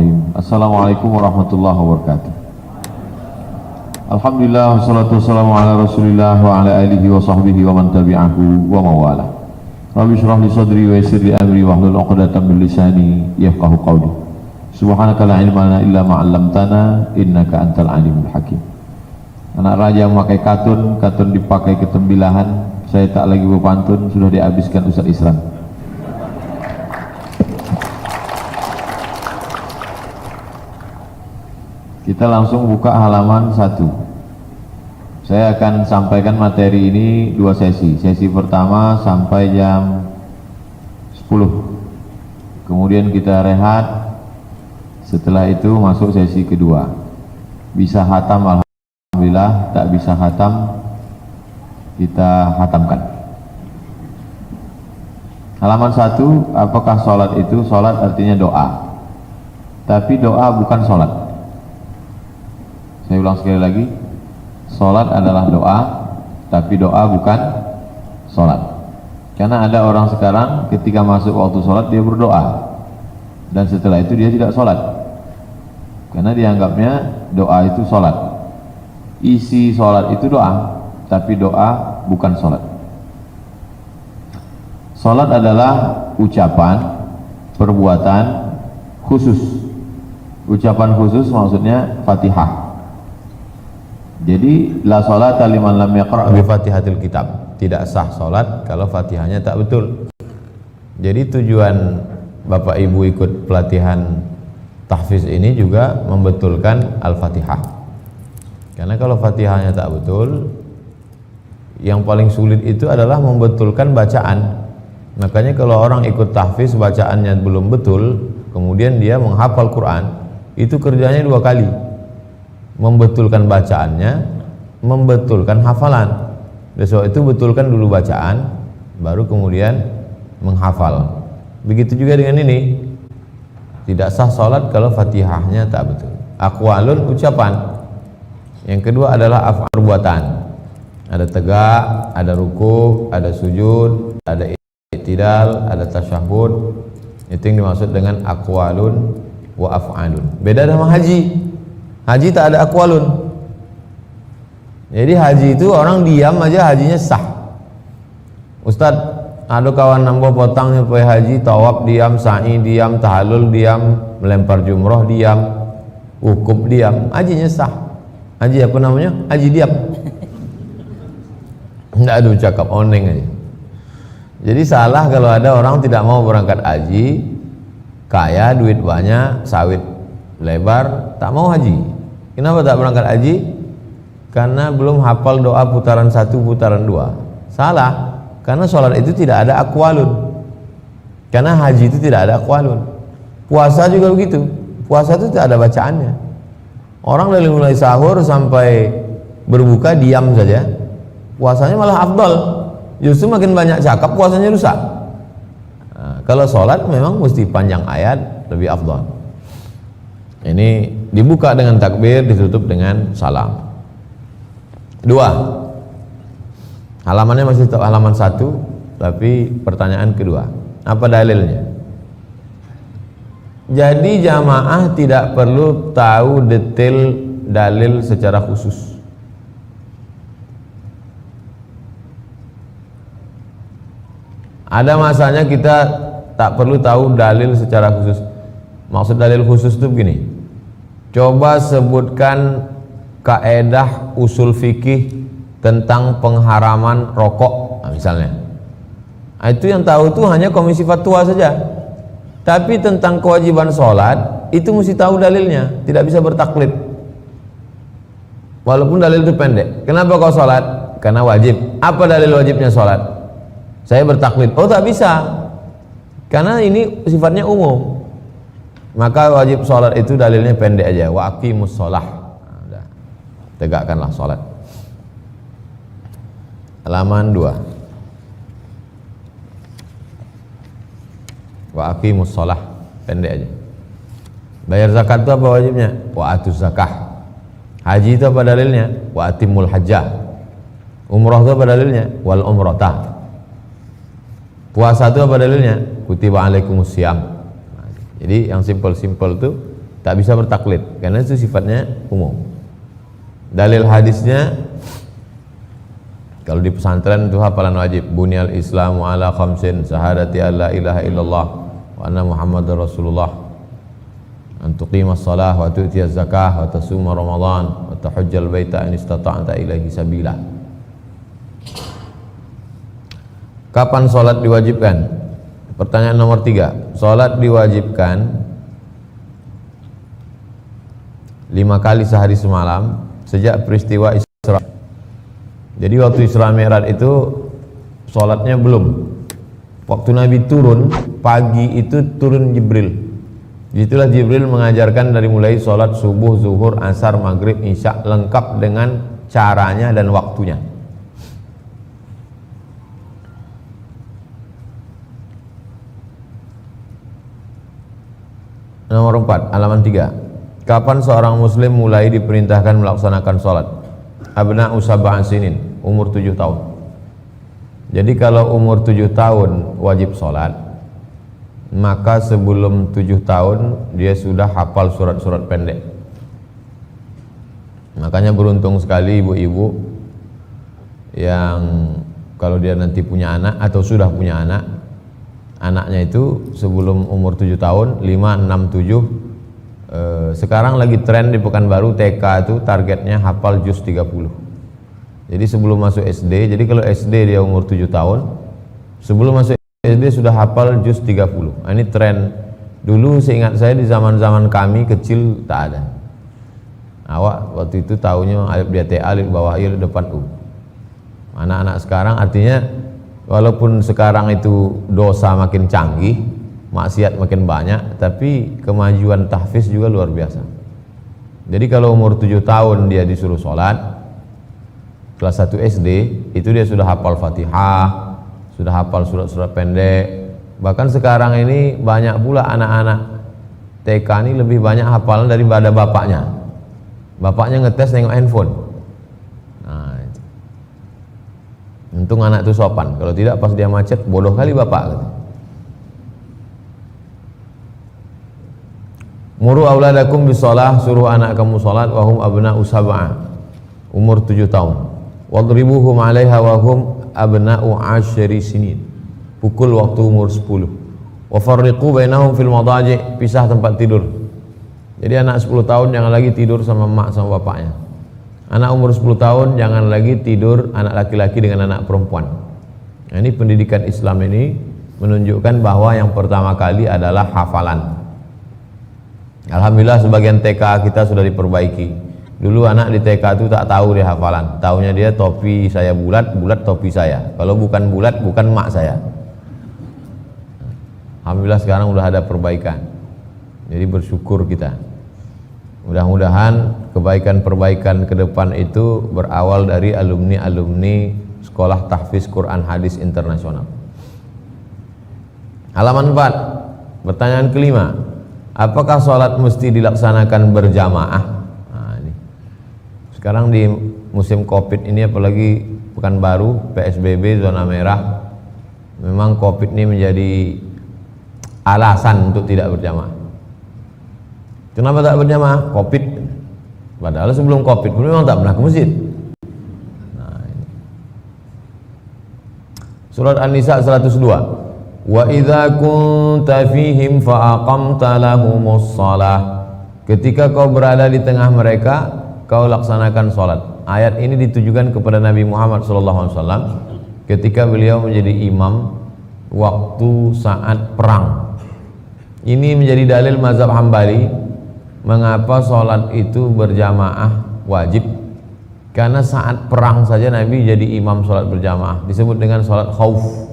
Bismillahirrahmanirrahim. Assalamualaikum warahmatullahi wabarakatuh. Alhamdulillah wassalatu wassalamu ala Rasulillah wa ala alihi wa sahbihi wa man tabi'ahu wa mawala. Rabbi shrah li sadri wa yassir li amri wa hlul 'uqdatam min lisani yafqahu qawli. Subhanaka la ilma lana illa ma 'allamtana innaka antal alimul hakim. Anak raja memakai katun, katun dipakai ketembilahan. Saya tak lagi berpantun, sudah dihabiskan Ustaz Isran. Kita langsung buka halaman 1. Saya akan sampaikan materi ini 2 sesi. Sesi pertama sampai jam 10. Kemudian kita rehat. Setelah itu masuk sesi kedua. Bisa khatam alhamdulillah, tak bisa khatam kita khatamkan. Halaman 1, apakah sholat itu? Sholat artinya doa. Tapi doa bukan sholat. Saya ulang sekali lagi, sholat adalah doa, tapi doa bukan sholat. Karena ada orang sekarang ketika masuk waktu sholat dia berdoa, dan setelah itu dia tidak sholat, karena dianggapnya doa itu sholat. Isi sholat itu doa, tapi doa bukan sholat. Sholat adalah ucapan, perbuatan khusus. Ucapan khusus maksudnya Fatihah. Jadi la sholata liman lam yaqra' bi Fatihatil Kitab. Tidak sah salat kalau Fatihahnya tak betul. Jadi tujuan Bapak Ibu ikut pelatihan tahfiz ini juga membetulkan Al-Fatihah. Karena kalau Fatihahnya tak betul, yang paling sulit itu adalah membetulkan bacaan. Makanya kalau orang ikut tahfiz bacaannya belum betul, kemudian dia menghafal Quran, itu kerjanya 2 kali. Membetulkan bacaannya, membetulkan hafalan. Besok itu betulkan dulu bacaan, baru kemudian menghafal. Begitu juga dengan ini. Tidak sah salat kalau Fatihahnya tak betul. Aqwalun ucapan. Yang kedua adalah af'al perbuatan. Ada tegak, ada ruku', ada sujud, ada i'tidal, ada tasyahud. Itu yang dimaksud dengan aqwalun wa af'alun. Beda dengan haji. Haji tak ada aqwalun. Jadi haji itu orang diam aja hajinya sah. Ustaz, ada kawan nambah potangnya pergi haji, tawaf diam, sa'i diam, tahallul diam, melempar jumroh diam, wukuf diam, hajinya sah. Haji apa namanya? Haji diam. Enggak ada cakap oneng aja. Jadi salah kalau ada orang tidak mau berangkat haji, kaya, duit banyak, sawit lebar, tak mau haji. Kenapa tak berangkat haji? Karena belum hafal doa putaran 1, putaran 2. Salah, karena sholat itu tidak ada aqwalun. Karena haji itu tidak ada aqwalun. Puasa juga begitu. Puasa itu tidak ada bacaannya. Orang dari mulai sahur sampai berbuka diam saja, puasanya malah afdal. Justru makin banyak cakap puasanya rusak. Nah, kalau sholat memang mesti panjang ayat, lebih afdal. Ini dibuka dengan takbir, ditutup dengan salam. 2. Halamannya masih halaman 1, tapi pertanyaan kedua. Apa dalilnya? Jadi jamaah tidak perlu tahu detail dalil secara khusus. Ada masanya kita tak perlu tahu dalil secara khusus. Maksud dalil khusus itu begini. Coba sebutkan kaedah usul fikih tentang pengharaman rokok, nah, misalnya. Nah, itu yang tahu itu hanya komisi fatwa saja. Tapi tentang kewajiban sholat itu mesti tahu dalilnya, tidak bisa bertaklid. Walaupun dalil itu pendek. Kenapa kau sholat? Karena wajib. Apa dalil wajibnya sholat? Saya bertaklid. Oh, tak bisa. Karena ini sifatnya umum. Maka wajib sholat itu dalilnya pendek aja. Wa aqimus sholah. Nah, tegakkanlah sholat. Halaman 2. Wa aqimus sholah, pendek aja. Bayar zakat itu apa wajibnya? Wa atuz zakah. Haji itu apa dalilnya? Wa atimul hajjah. Umrah itu apa dalilnya? Wal umrata. Puasa itu apa dalilnya? Kutiba alaikumus syiyam. Jadi yang simpel-simpel itu tak bisa bertaklid karena itu sifatnya umum. Dalil hadisnya kalau di pesantren itu hafalan wajib, bunyal islamu ala khamsin, syahadati alla ilaha illallah wa anna muhammadar rasulullah, an tuqimas salah wa tu'tiyaz zakah wa tasuma ramadan wa tahujjal baita in istata'ta ilaihi sabila. Kapan salat diwajibkan? Pertanyaan nomor 3. Salat diwajibkan 5 kali sehari semalam sejak peristiwa Isra. Jadi waktu Isra Mi'raj itu sholatnya belum. Waktu Nabi turun pagi itu turun Jibril. Itulah Jibril mengajarkan dari mulai sholat subuh, zuhur, asar, maghrib, isya lengkap dengan caranya dan waktunya. Nomor 4, halaman 3. Kapan seorang muslim mulai diperintahkan melaksanakan sholat? Abna'u sab'an sinin, umur 7 tahun. Jadi kalau umur 7 tahun wajib sholat, maka sebelum 7 tahun dia sudah hafal surat-surat pendek. Makanya beruntung sekali ibu-ibu yang kalau dia nanti punya anak atau sudah punya anak, anaknya itu sebelum umur 7 tahun, 5, 6, 7, sekarang lagi tren di Pekanbaru TK itu targetnya hafal juz 30. Jadi sebelum masuk SD, jadi kalau SD dia umur 7 tahun, sebelum masuk SD sudah hafal juz 30. Nah, ini tren. Dulu seingat saya di zaman-zaman kami kecil tak ada. Awak waktu itu tahunya alif di atas alif bawah i depan u. Anak-anak sekarang artinya walaupun sekarang itu dosa makin canggih, maksiat makin banyak, tapi kemajuan tahfiz juga luar biasa. Jadi kalau umur 7 tahun dia disuruh sholat, kelas 1 SD itu dia sudah hafal Fatihah, sudah hafal surat-surat pendek. Bahkan sekarang ini banyak pula anak-anak TK ini lebih banyak hafalan daripada bapaknya. Bapaknya ngetes nengok handphone. Nah, itu. Untung anak itu sopan, kalau tidak pas dia macet bodoh kali bapak gitu. Muru auladakum bisolah, suruh anak kamu salat wahum abna'u sab'a, umur 7 tahun. Wadribuhum 'alaiha wahum abna'u 10 sinin, pukul waktu umur 10. Wa farriqu bainahum fil madaji', pisah tempat tidur. Jadi anak 10 tahun jangan lagi tidur sama emak sama bapaknya. Anak umur 10 tahun jangan lagi tidur anak laki-laki dengan anak perempuan. Nah, ini pendidikan Islam ini menunjukkan bahwa yang pertama kali adalah hafalan. Alhamdulillah sebagian TK kita sudah diperbaiki. Dulu anak di TK itu tak tahu dia hafalan, taunya dia topi saya bulat, bulat topi saya. Kalau bukan bulat, bukan mak saya. Alhamdulillah sekarang sudah ada perbaikan. Jadi bersyukur kita. Mudah-mudahan kebaikan-perbaikan ke depan itu berawal dari alumni-alumni Sekolah Tahfiz Quran Hadis Internasional. Halaman 4, pertanyaan kelima. Apakah sholat mesti dilaksanakan berjamaah? Nah, ini. Sekarang di musim Covid ini, apalagi Pekanbaru, PSBB, zona merah, memang Covid ini menjadi alasan untuk tidak berjamaah. Kenapa tak berjamaah? Covid. Padahal sebelum Covid pun memang tak pernah ke masjid. Nah, ini. Surat An-Nisa 102. Wa idza kunta fihim fa aqamta lahumus shalah. Ketika kau berada di tengah mereka, kau laksanakan salat. Ayat ini ditujukan kepada Nabi Muhammad SAW ketika beliau menjadi imam waktu saat perang. Ini menjadi dalil mazhab Hambali mengapa salat itu berjamaah wajib. Karena saat perang saja Nabi jadi imam salat berjamaah, disebut dengan salat khauf.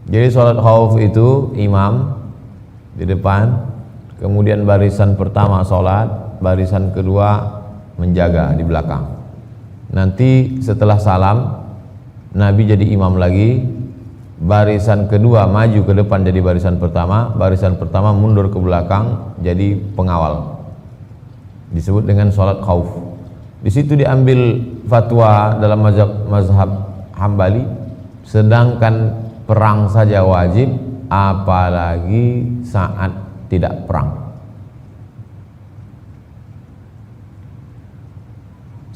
Jadi sholat khauf itu imam di depan, kemudian barisan pertama sholat, barisan kedua menjaga di belakang. Nanti setelah salam Nabi jadi imam lagi, barisan kedua maju ke depan jadi barisan pertama mundur ke belakang jadi pengawal. Disebut dengan sholat khauf. Di situ diambil fatwa dalam mazhab Hambali, sedangkan perang saja wajib, apalagi saat tidak perang.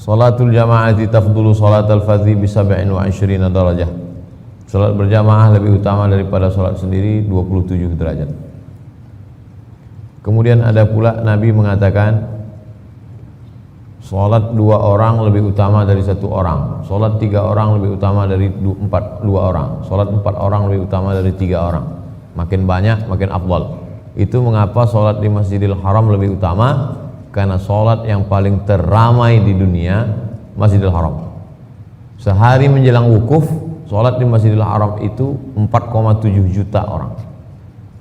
Salatul jama'ati tafdulu salatal fadhi bi 27 darajah. Salat berjamaah lebih utama daripada salat sendiri 27 derajat. Kemudian ada pula Nabi mengatakan salat 2 orang lebih utama dari 1 orang, salat 3 orang lebih utama dari 2 orang, salat 4 orang lebih utama dari 3 orang. Makin banyak makin afdal. Itu mengapa salat di Masjidil Haram lebih utama, karena salat yang paling teramai di dunia Masjidil Haram. Sehari menjelang wukuf, salat di Masjidil Haram itu 4,7 juta orang.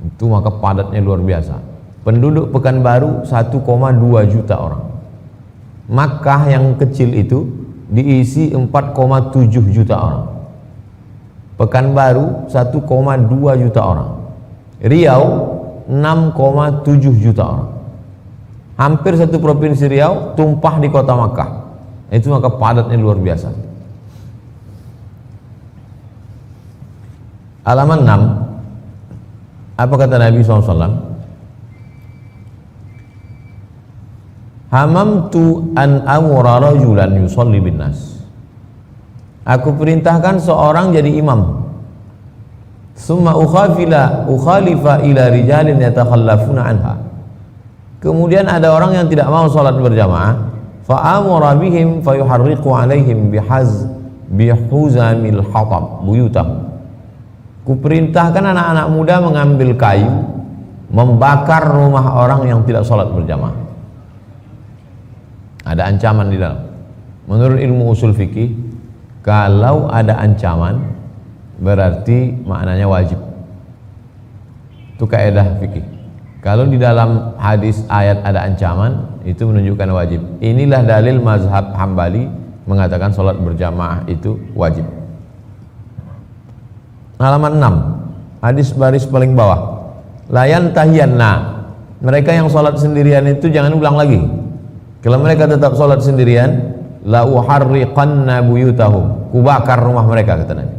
Itu maka padatnya luar biasa. Penduduk Pekanbaru 1,2 juta orang. Makkah yang kecil itu diisi 4,7 juta orang. Pekanbaru 1,2 juta orang. Riau 6,7 juta orang. Hampir satu provinsi Riau tumpah di kota Makkah. Itu maka padatnya luar biasa. Halaman 6, apa kata Nabi SAW? Hamamtu an amura rajulan yusalli bin nas. Aku perintahkan seorang jadi imam. Summa ukhalifa ila rijalin yatakhallafuna anha. Kemudian ada orang yang tidak mau salat berjamaah, fa amara bihim fayuharriqu alaihim bihuzamil hatab buyutahum. Kuperintahkan anak-anak muda mengambil kayu, membakar rumah orang yang tidak salat berjamaah. Ada ancaman di dalam. Menurut ilmu usul fikih, kalau ada ancaman berarti maknanya wajib. Itu kaidah fikih. Kalau di dalam hadis ayat ada ancaman, itu menunjukkan wajib. Inilah dalil mazhab Hambali mengatakan salat berjamaah itu wajib. Halaman 6, hadis baris paling bawah. Layan tahiyanna. Mereka yang salat sendirian itu jangan ulang lagi. Kalau mereka tetap salat sendirian, la uharriqanna buyutahum. Kubakar rumah mereka, kata Nabi.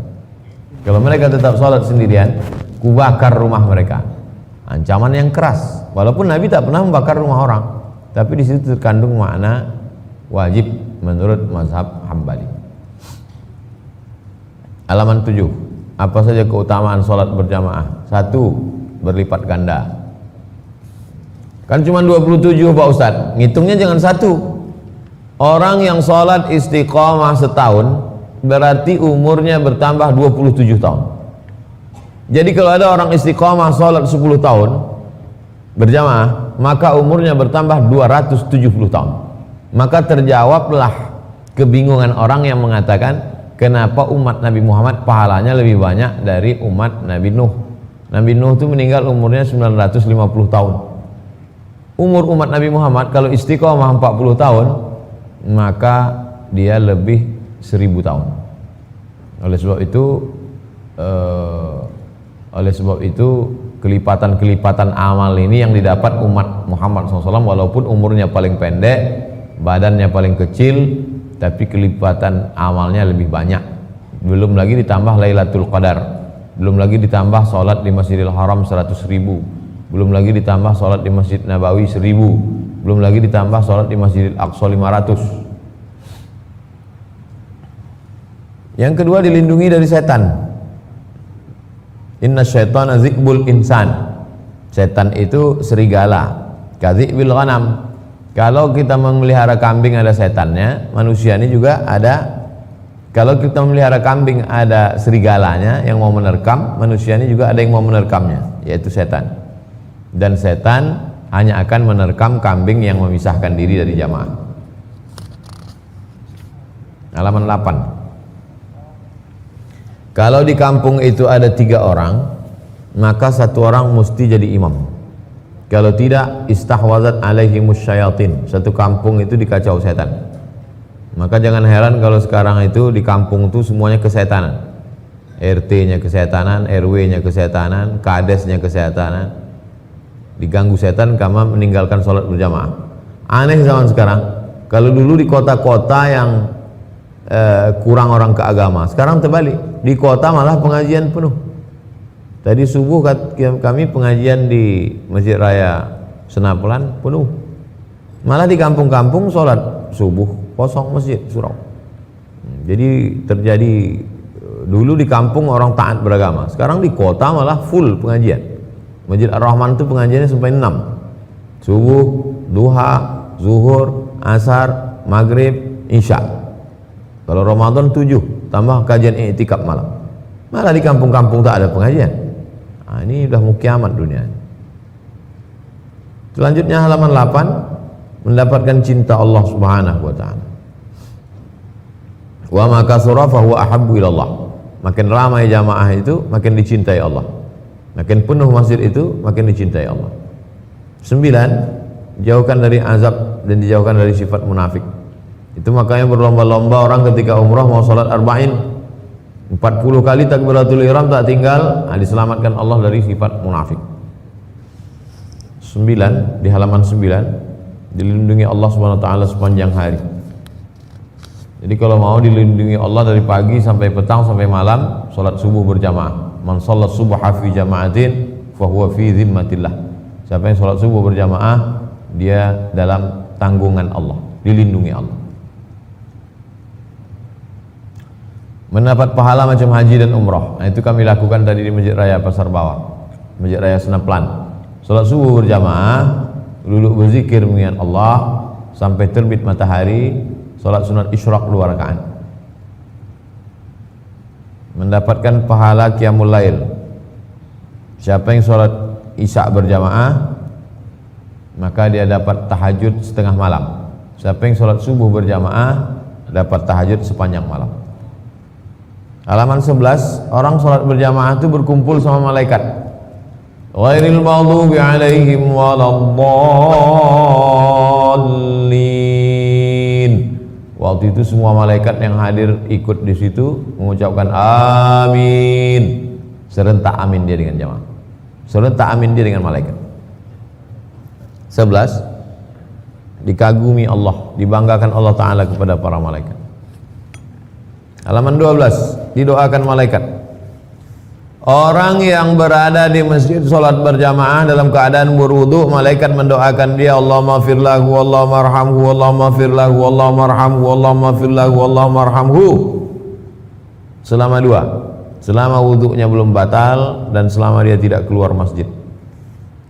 Kalau mereka tetap salat sendirian, kubakar rumah mereka. Ancaman yang keras. Walaupun Nabi tak pernah membakar rumah orang, tapi di situ terkandung makna wajib menurut mazhab Hambali. Halaman 7. Apa saja keutamaan salat berjamaah? 1. Berlipat ganda. Kan cuma 27 Pak Ustadz, ngitungnya jangan 1. Orang yang sholat istiqomah setahun berarti umurnya bertambah 27 tahun. Jadi kalau ada orang istiqomah sholat 10 tahun berjamaah, maka umurnya bertambah 270 tahun. Maka terjawablah kebingungan orang yang mengatakan kenapa umat Nabi Muhammad pahalanya lebih banyak dari umat Nabi Nuh. Nabi Nuh itu meninggal umurnya 950 tahun. Umur umat Nabi Muhammad kalau istiqomah 40 tahun, maka dia lebih 1000 tahun. Oleh sebab itu kelipatan-kelipatan amal ini yang didapat umat Muhammad SAW, walaupun umurnya paling pendek, badannya paling kecil, tapi kelipatan amalnya lebih banyak. Belum lagi ditambah Lailatul Qadar, belum lagi ditambah sholat di Masjidil Haram 100.000, belum lagi ditambah sholat di Masjid Nabawi 1000, belum lagi ditambah sholat di Masjidil Aqsa 500. Yang kedua, dilindungi dari setan. Inna syaitana zikbul insan. Setan itu serigala, kadhibil ghanam. Kalau kita memelihara kambing ada setannya, manusia ini juga ada. Kalau kita memelihara kambing ada serigalanya yang mau menerkam, manusia ini juga ada yang mau menerkamnya, yaitu setan. Dan setan hanya akan menerkam kambing yang memisahkan diri dari jamaah. Halaman 8. Kalau di kampung itu ada 3 orang, maka 1 orang mesti jadi imam. Kalau tidak, istahwazat alaihimus syayatin. Satu kampung itu dikacau setan. Maka jangan heran kalau sekarang itu di kampung itu semuanya kesetanan. RT-nya kesetanan, RW-nya kesetanan, kades-nya kesetanan. Diganggu setan karena meninggalkan sholat berjamaah. Aneh zaman sekarang. Kalau dulu di kota-kota yang kurang orang ke agama, sekarang terbalik. Di kota malah pengajian penuh. Tadi subuh kami pengajian di Masjid Raya Senapelan penuh. Malah di kampung-kampung sholat subuh kosong masjid surau. Jadi terjadi dulu di kampung orang taat beragama, sekarang di kota malah full pengajian. Masjid Ar-Rahman itu pengajiannya sampai 6, subuh, duha, zuhur, asar, maghrib, isya. Kalau Ramadan 7, tambah kajian i'tikaf malam. Malah di kampung-kampung tak ada pengajian. Nah, ini udah mau kiamat dunia. Selanjutnya halaman 8, mendapatkan cinta Allah Subhanahu wa taala. Wa ma kasura fa huwa ahabbu ila Allah. Makin ramai jamaah itu makin dicintai Allah. Makin penuh masjid itu makin dicintai Allah. 9, jauhkan dari azab dan dijauhkan dari sifat munafik. Itu makanya berlomba-lomba orang ketika umrah mau salat arba'in 40 kali takbiratul ihram tak tinggal, diselamatkan Allah dari sifat munafik. 9, di halaman 9, dilindungi Allah Subhanahu wa taala sepanjang hari. Jadi kalau mau dilindungi Allah dari pagi sampai petang sampai malam, salat subuh berjamaah. Man shalat subha fi jama'atin fa huwa fi zimmatillah. Siapa yang salat subuh berjamaah, dia dalam tanggungan Allah, dilindungi Allah. Mendapat pahala macam haji dan umrah. Nah, itu kami lakukan tadi di Masjid Raya Pasar Bawah, Masjid Raya Senaplan. Salat subuh berjamaah, duduk berzikir mengingat Allah sampai terbit matahari, salat sunat isyraq 2 rakaat. Mendapatkan pahala qiyamul lail. Siapa yang salat isya berjamaah, maka dia dapat tahajud setengah malam. Siapa yang salat subuh berjamaah, dapat tahajud sepanjang malam. Halaman 11, orang salat berjamaah itu berkumpul sama malaikat. Ghairil maghdubi alaihim waladdallin. Waktu itu semua malaikat yang hadir ikut di situ mengucapkan amin. Serentak amin dia dengan jamaah. Serentak amin dia dengan malaikat. 11, dikagumi Allah, dibanggakan Allah Ta'ala kepada para malaikat. Halaman 12, didoakan malaikat. Orang yang berada di masjid salat berjamaah dalam keadaan berwudu, malaikat mendoakan dia, Allahumma fir lahu, Allahumma arhamhu, Allahumma fir lahu, Allahumma arhamhu, Allahumma fir lahu, Allahumma arhamhu. Selama 2, selama wudunya belum batal dan selama dia tidak keluar masjid.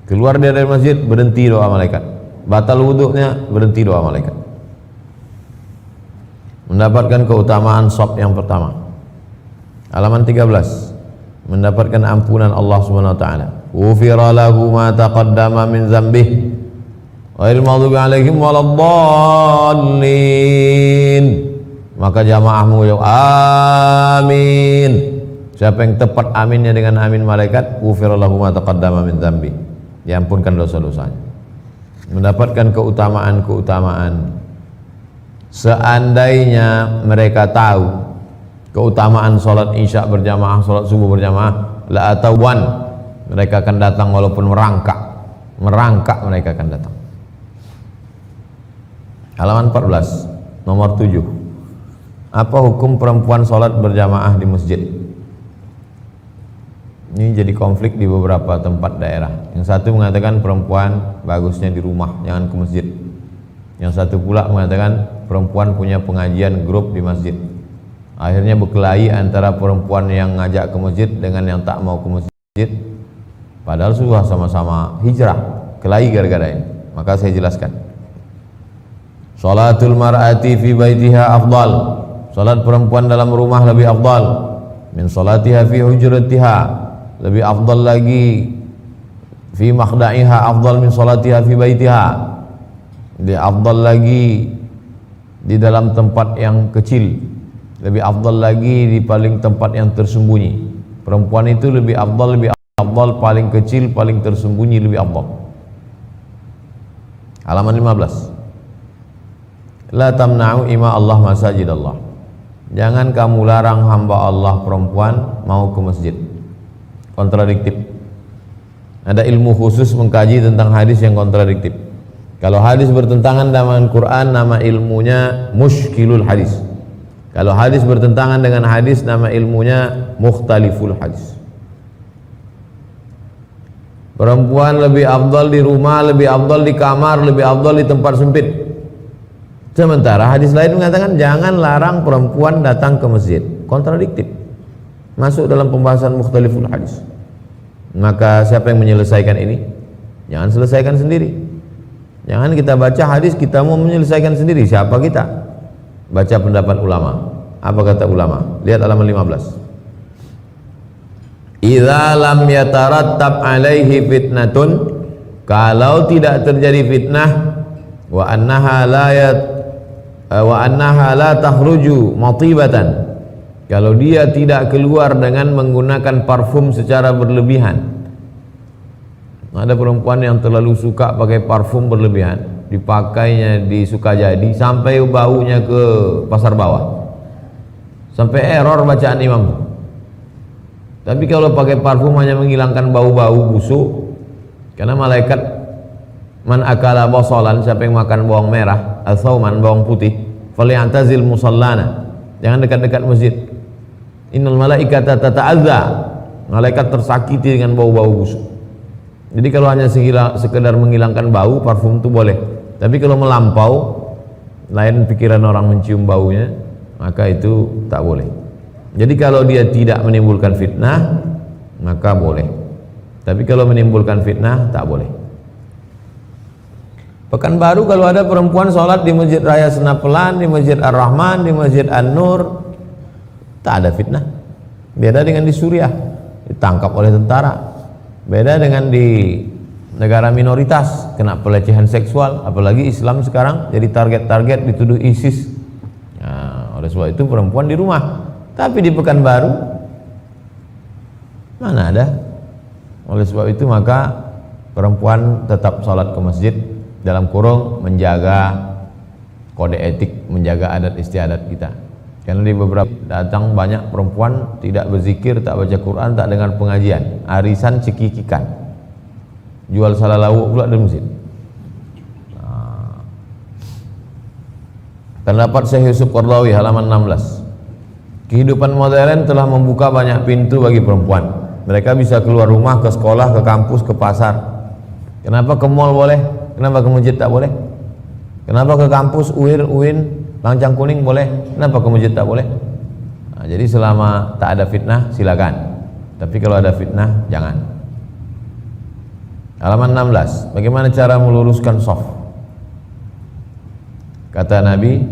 Keluar dia dari masjid, berhenti doa malaikat. Batal wudunya, berhenti doa malaikat. Mendapatkan keutamaan shaf yang pertama. Halaman 13, mendapatkan ampunan Allah Subhanahu wa taala. Ghufira lahu ma taqaddama min dzambihi ghairil maghdubi 'alaihim waladdallin. Maka jamaah mengucap amin. Siapa yang tepat aminnya dengan amin malaikat, ghufira lahu ma taqaddama min dzambihi, diampunkan dosa-dosanya. Mendapatkan keutamaan-keutamaan. Seandainya mereka tahu keutamaan salat isya berjamaah, salat subuh berjamaah, la atawan, mereka akan datang walaupun merangkak mereka akan datang. Halaman 14, nomor 7. Apa hukum perempuan salat berjamaah di masjid? Ini jadi konflik di beberapa tempat daerah. Yang satu mengatakan perempuan bagusnya di rumah, jangan ke masjid. Yang satu pula mengatakan perempuan punya pengajian grup di masjid. Akhirnya berkelahi antara perempuan yang ngajak ke masjid dengan yang tak mau ke masjid, padahal sudah sama-sama hijrah. Kelahi gara-gara ini. Maka saya jelaskan. Salatul mar'ati fi baitiha afdal. Salat perempuan dalam rumah lebih afdal min salatiha fi hujratiha. Lebih afdal lagi fi makhda'iha, afdal min salatiha fi baitiha. Dia afdal lagi di dalam tempat yang kecil, lebih afdal lagi di paling tempat yang tersembunyi. Perempuan itu lebih afdal paling kecil, paling tersembunyi lebih afdal. Halaman 15. La tamna'u ima Allah masajid Allah. Jangan kamu larang hamba Allah perempuan mau ke masjid. Kontradiktif. Ada ilmu khusus mengkaji tentang hadis yang kontradiktif. Kalau hadis bertentangan dengan Quran, nama ilmunya muskilul hadis. Kalau hadis bertentangan dengan hadis, nama ilmunya mukhtaliful hadis. Perempuan lebih afdal di rumah, lebih afdal di kamar, lebih afdal di tempat sempit. Sementara hadis lain mengatakan jangan larang perempuan datang ke masjid. Kontradiktif. Masuk dalam pembahasan mukhtaliful hadis. Maka siapa yang menyelesaikan ini? Jangan selesaikan sendiri. Jangan kita baca hadis kita mau menyelesaikan sendiri. Siapa kita? Baca pendapat ulama. Apa kata ulama? Lihat halaman 15. Idza lam yatarattab alaihi fitnatun, kalau tidak terjadi fitnah, wa annaha la takhruju matibatan, kalau dia tidak keluar dengan menggunakan parfum secara berlebihan. Ada perempuan yang terlalu suka pakai parfum berlebihan, dipakainya di Sukajadi sampai baunya ke pasar bawah, sampai error bacaan imam. Tapi kalau pakai parfum hanya menghilangkan bau-bau busuk, karena malaikat man akala basalan, siapa yang makan bawang merah, al-thawman, bawang putih, falyantazil musallana, jangan dekat-dekat masjid. Innal malaikata tata'adza, malaikat tersakiti dengan bau-bau busuk. Jadi kalau hanya sekedar menghilangkan bau, parfum itu boleh. Tapi kalau melampau, lain pikiran orang mencium baunya, maka itu tak boleh. Jadi kalau dia tidak menimbulkan fitnah, maka boleh. Tapi kalau menimbulkan fitnah, tak boleh. Pekanbaru kalau ada perempuan sholat di Masjid Raya Senapelan, di Masjid Ar-Rahman, di Masjid An-Nur, tak ada fitnah. Beda dengan di Suriah, ditangkap oleh tentara. Beda dengan di negara minoritas, kena pelecehan seksual. Apalagi Islam sekarang jadi target-target, dituduh ISIS. Nah, oleh sebab itu perempuan di rumah. Tapi di Pekanbaru mana ada. Oleh sebab itu maka perempuan tetap sholat ke masjid, dalam kurung menjaga kode etik, menjaga adat istiadat kita. Karena di beberapa datang banyak perempuan tidak berzikir, tak baca Quran, tak dengar pengajian, arisan cekikikan, jual salalawuk pula di masjid. Pendapat Syekh Yusuf Qardawi halaman 16. Kehidupan modern telah membuka banyak pintu bagi perempuan. Mereka bisa keluar rumah, ke sekolah, ke kampus, ke pasar. Kenapa ke mall boleh? Kenapa ke masjid tak boleh? Kenapa ke kampus UIN, Langcang Kuning boleh? Kenapa ke masjid tak boleh? Nah, jadi selama tak ada fitnah silakan. Tapi kalau ada fitnah jangan. Halaman 16. Bagaimana cara meluruskan shaf? Kata Nabi,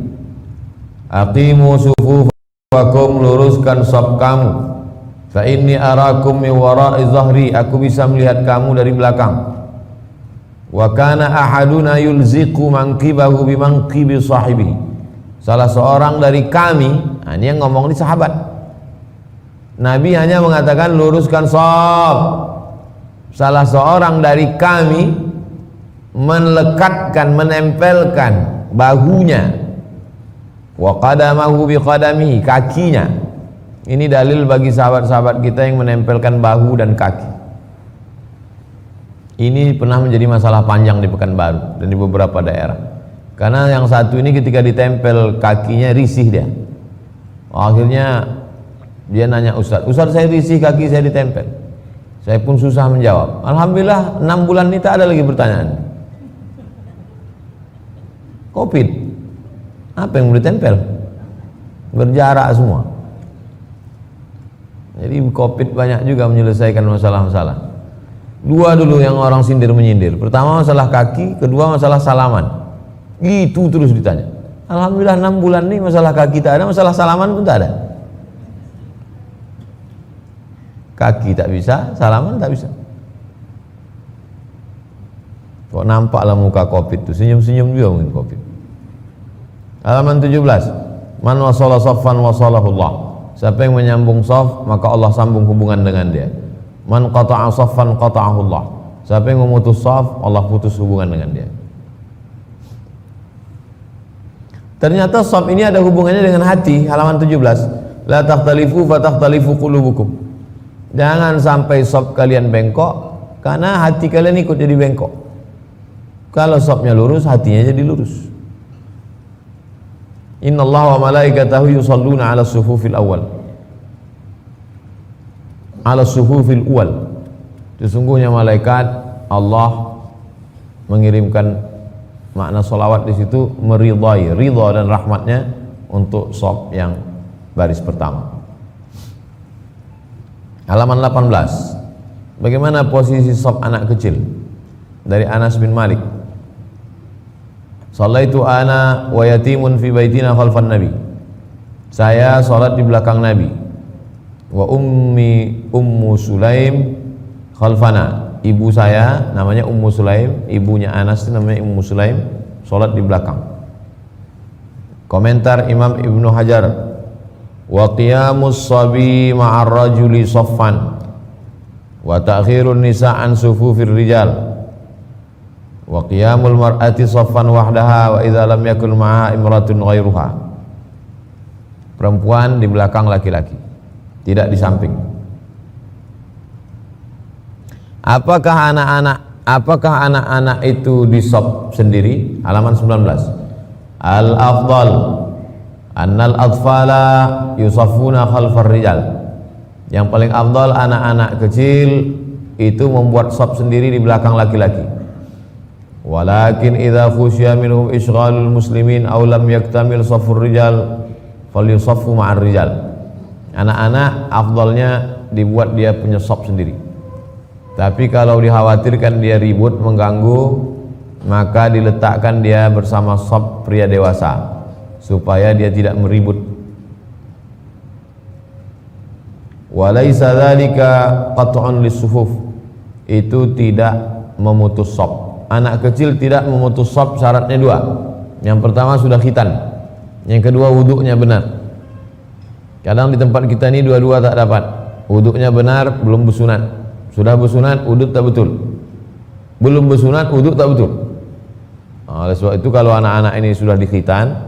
aqimu sufufakum, luruskan shaf kamu. Fa inni arakum min wara'i zahri, aku bisa melihat kamu dari belakang. Wa kana ahaduna yulziqu manqibahu bi manqibi sahibihi. Salah seorang dari kami, nah ini yang ngomong di sahabat, Nabi hanya mengatakan luruskan shaf. Salah seorang dari kami melekatkan, menempelkan bahunya, wa qadamahu bi qadamihi, kakinya. Ini dalil bagi sahabat-sahabat kita yang menempelkan bahu dan kaki. Ini pernah menjadi masalah panjang di Pekanbaru dan di beberapa daerah. Karena yang satu ini ketika ditempel kakinya risih dia. Akhirnya dia nanya Ustaz, saya risih kaki saya ditempel. Saya pun susah menjawab. Alhamdulillah 6 bulan ini tak ada lagi pertanyaan. Covid, apa yang mau ditempel? Berjarak semua. Jadi Covid banyak juga menyelesaikan masalah-masalah. Dua dulu yang orang sindir menyindir. Pertama masalah kaki, kedua masalah salaman. Itu terus ditanya. Alhamdulillah 6 bulan ini masalah kaki tak ada, masalah salaman pun tak ada. Kaki tak bisa, salaman tak bisa. Kok nampaklah muka Covid itu, senyum-senyum juga mungkin Covid. Halaman 17. Man wasala saffan wasalahullah. Siapa yang menyambung shaf, maka Allah sambung hubungan dengan dia. Man qata'a saffan qata'ahullah. Siapa yang memutus shaf, Allah putus hubungan dengan dia. Ternyata shaf ini ada hubungannya dengan hati. Halaman 17. La takhtalifu fatakhtalifu qulubukum. Jangan sampai shaf kalian bengkok, karena hati kalian ikut jadi bengkok. Kalau shafnya lurus, hatinya jadi lurus. Innallaha wa malaikatahu yusalluna 'ala sufufil awal. 'Ala sufufil awal. Sesungguhnya malaikat Allah mengirimkan Makna solawat di situ meridhai, ridha dan rahmatnya untuk shaf yang baris pertama. Halaman 18. Bagaimana posisi shaf anak kecil? Dari Anas bin Malik. Shallaitu ana wa yatimun fi baitina khalfan nabi. Saya salat di belakang Nabi. Wa ummu Sulaim khalfana. Ibu saya namanya Ummu Sulaim, ibunya Anas namanya Ummu Sulaim, salat di belakang. Komentar Imam Ibnu Hajar, wa qiyamus sabi ma'ar rajuli saffan wa ta'khirun nisa' an sufufir rijal wa qiyamul mar'ati saffan wahdaha wa idza lam yakun ma'aha imratun ghairuha. Perempuan di belakang laki-laki, tidak di samping. Apakah anak-anak itu di shaf sendiri? Halaman 19. Al-afdal annal atfala yusaffuna khalfar rijal. Yang paling afdal anak-anak kecil itu membuat shaf sendiri di belakang laki-laki. Walakin idza khusyiya minhum isghalul muslimin aw lam yaktamil shaffur rijal falyusaffu ma'ar rijal. Anak-anak afdalnya dibuat dia punya shaf sendiri. Tapi kalau dikhawatirkan dia ribut mengganggu, maka diletakkan dia bersama shaf pria dewasa supaya dia tidak meribut. Walaysa dzalika qat'un lis-sufuf. Itu tidak memutus shaf. Anak kecil tidak memutus shaf, syaratnya dua. Yang pertama sudah khitan, yang kedua wuduknya benar. Kadang di tempat kita ini dua-dua tak dapat. Wuduknya benar, belum bersunat. Sudah bersunat, wuduk tak betul. Belum bersunat, wuduk tak betul. Oleh sebab itu kalau anak-anak ini sudah dikhitan,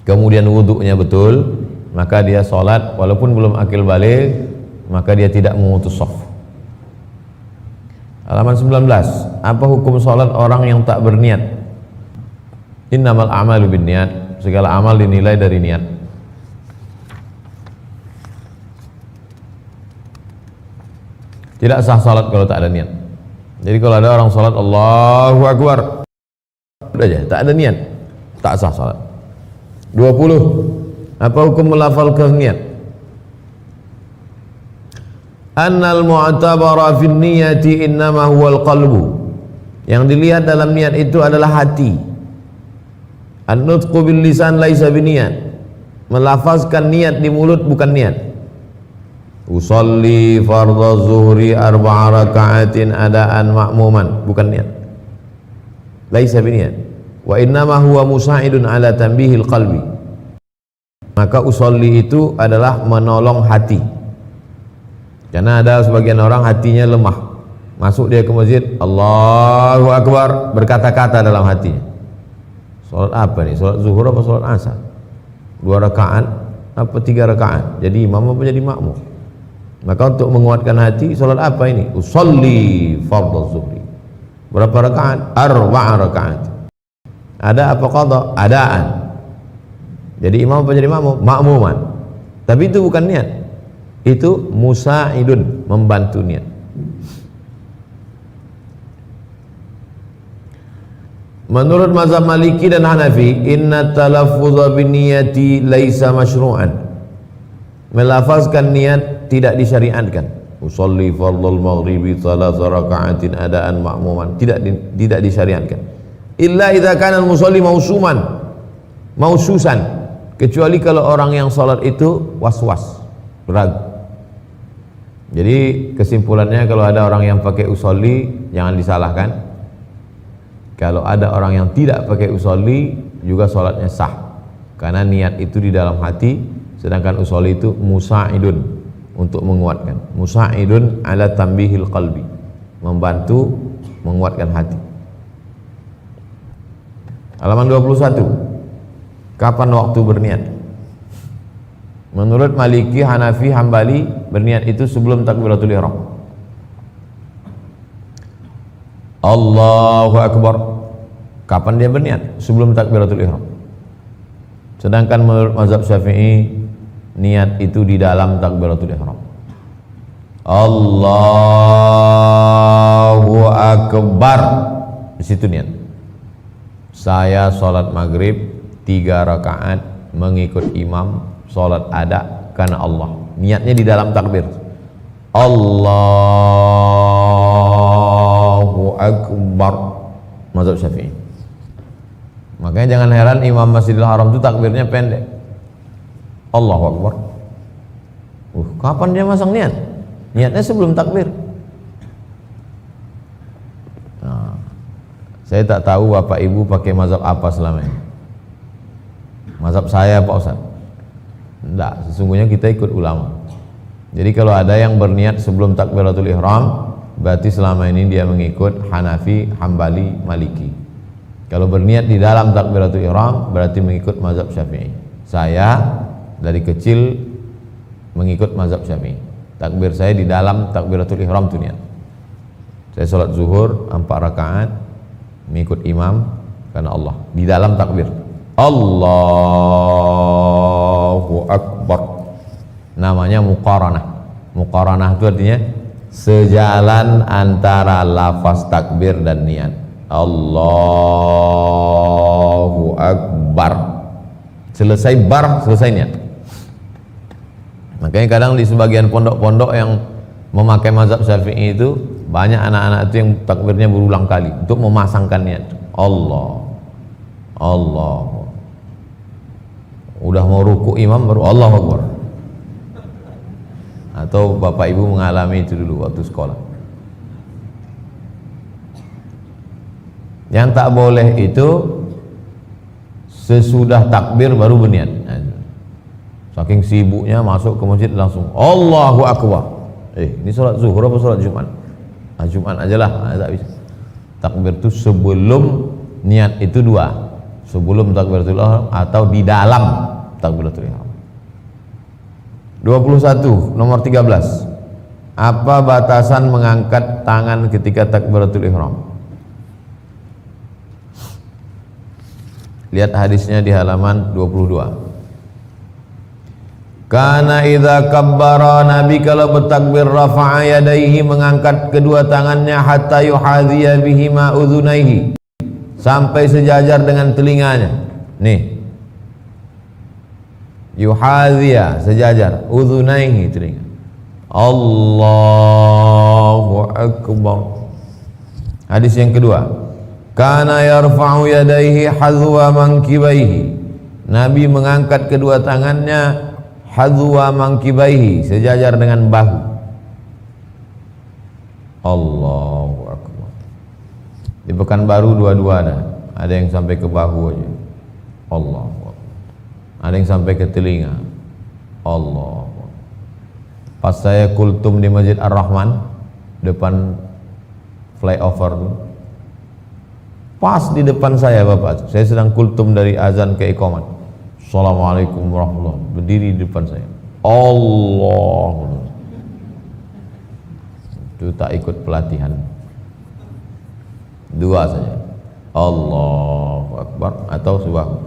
kemudian wuduknya betul, maka dia sholat walaupun belum akil balik, maka dia tidak memutus shaf. Halaman 19. Apa hukum sholat orang yang tak berniat? Innamal a'malu binniyat. Segala amal dinilai dari niat. Tidak sah salat kalau tak ada niat. Jadi kalau ada orang salat Allahu Akbar, udah aja, tak ada niat, tak sah salat. 20. Apa hukum melafalkan niat? Annal mu'tabara fin niyati innama huwal qalbu. Yang dilihat dalam niat itu adalah hati. An-nutqu bil lisan laisa biniyat. Melafazkan niat di mulut bukan niat. Usolli fardhu zuhri 4 raka'atin adaan ma'muman, bukan niat. Laisa biniyat. Wa innama huwa musa'idun ala tanbihil qalbi. Maka usolli itu adalah menolong hati. Karena ada sebagian orang hatinya lemah. Masuk dia ke masjid, Allahu Akbar, berkata-kata dalam hatinya. Salat apa nih? Salat zuhur apa salat asar? 2 rakaat apa 3 rakaat? Jadi imam apa jadi makmum? Maka untuk menguatkan hati, salat apa ini? Usolli fardhu zuhri. Berapa rakaat? 4 rakaat. Ada apa qadha? Adaan. Jadi imam apa jadi makmum? Makmuman. Tapi itu bukan niat. Itu musa'idun, membantu niat. Menurut mazhab Maliki dan Hanafi, inna talaffuz binniyati laisa masyru'an. Melafazkan niat tidak disyariatkan. Usolli fardhul maghribi 3 raka'atin adaan ma'muman, tidak disyariatkan. Illa idza kana al-musalli maususan, kecuali kalau orang yang salat itu was-was, ragu. Jadi kesimpulannya kalau ada orang yang pakai usolli jangan disalahkan. Kalau ada orang yang tidak pakai usolli juga salatnya sah, karena niat itu di dalam hati, sedangkan usolli itu musa'idun, untuk menguatkan. Musa'idun ala tambihil qalbi, membantu menguatkan hati. Halaman 21. Kapan waktu berniat? Menurut Maliki, Hanafi, Hambali, berniat itu sebelum takbiratul ihram. Allahu Akbar. Kapan dia berniat? Sebelum takbiratul ihram. Sedangkan menurut mazhab Syafi'i, niat itu di dalam takbiratul ihram. Allahu Akbar, di situ niat. saya sholat maghrib 3 rakaat mengikut imam sholat ada karena Allah. Niatnya di dalam takbir. Allahu Akbar, mazhab Syafi'i. Makanya jangan heran imam Masjidil Haram itu takbirnya pendek. Allahu Akbar. Kapan dia masang niat? Niatnya sebelum takbir. Nah, saya tak tahu Bapak Ibu pakai mazhab apa selama ini. Mazhab saya Pak Ustaz? Enggak, sesungguhnya kita ikut ulama. Jadi kalau ada yang berniat sebelum takbiratul ihram, berarti selama ini dia mengikut Hanafi, Hambali, Maliki. Kalau berniat di dalam takbiratul ihram, berarti mengikut mazhab Syafi'i. Saya dari kecil mengikut mazhab Syafi'i. Takbir saya di dalam takbiratul ihram itu niat. Saya sholat zuhur 4 rakaat mengikut imam karena Allah. Di dalam takbir Allahu Akbar, namanya muqaranah. Muqaranah itu artinya sejalan antara lafaz takbir dan niat. Allahu Akbar, selesai bar, selesai niat. Makanya kadang di sebagian pondok-pondok yang memakai mazhab Syafi'i itu banyak anak-anak itu yang takbirnya berulang kali untuk memasangkan niat. Allah udah mau ruku imam baru Allahu Akbar. Atau Bapak Ibu mengalami itu dulu waktu sekolah. Yang tak boleh itu sesudah takbir baru berniat. Saking sibuknya masuk ke masjid langsung Allahu Akbar. Ini sholat zuhur apa sholat Jumat? Jumat aja lah, tak bisa. Takbir itu sebelum niat itu 2, sebelum takbiratul ihram atau di dalam takbiratul ihram. 21, nomor 13. Apa batasan mengangkat tangan ketika takbiratul ihram? Lihat hadisnya di halaman 22. Karena idza kabbara, Nabi kalau bertakbir rafa'a yadaihi, mengangkat kedua tangannya, hatta yuhadhiya bihima udhunaihi, sampai sejajar dengan telinganya. Nih, yuhadhiya, sejajar, udhunaihi, telinga. Allahu Akbar. Hadis yang kedua, kana yarfa'u yadaihi hadwa mankibaihi, Nabi mengangkat kedua tangannya hadwa mankibaihi, sejajar dengan bahu. Allahu Akbar. Di Pekanbaru dua-dua ada yang sampai ke bahu aja. Allahu Akbar. Ada yang sampai ke telinga. Allahu Akbar. Pas saya kultum di Masjid Ar-Rahman depan flyover tuh, pas di depan saya Bapak, saya sedang kultum dari azan ke iqamat. Assalamualaikum warahmatullahi wabarakatuh. Berdiri di depan saya. Allah. Itu tak ikut pelatihan. 2 saja. Allahu Akbar atau subhan.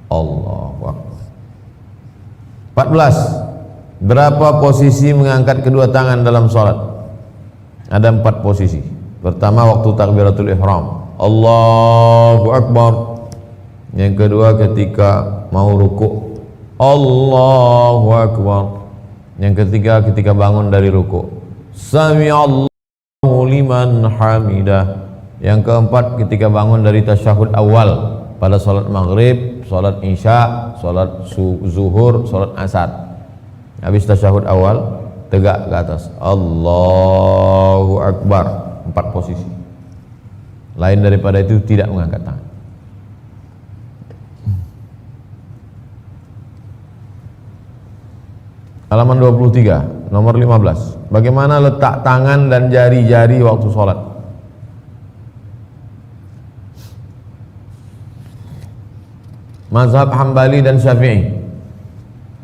Allahu Akbar. 14. Berapa posisi mengangkat kedua tangan dalam sholat? Ada 4 posisi. Pertama waktu takbiratul ihram, Allahu Akbar. Yang kedua ketika mau ruku, Allahu Akbar. Yang ketiga ketika bangun dari ruku, Sami'allahu liman hamidah. Yang keempat ketika bangun dari tasyahud awal pada salat maghrib, salat isya, salat zuhur, salat asar. Habis tasyahud awal tegak ke atas, Allahu Akbar. 4 posisi. Lain daripada itu tidak mengangkat tangan. Halaman 23, nomor 15. Bagaimana letak tangan dan jari-jari waktu sholat? Mazhab Hambali dan Syafi'i.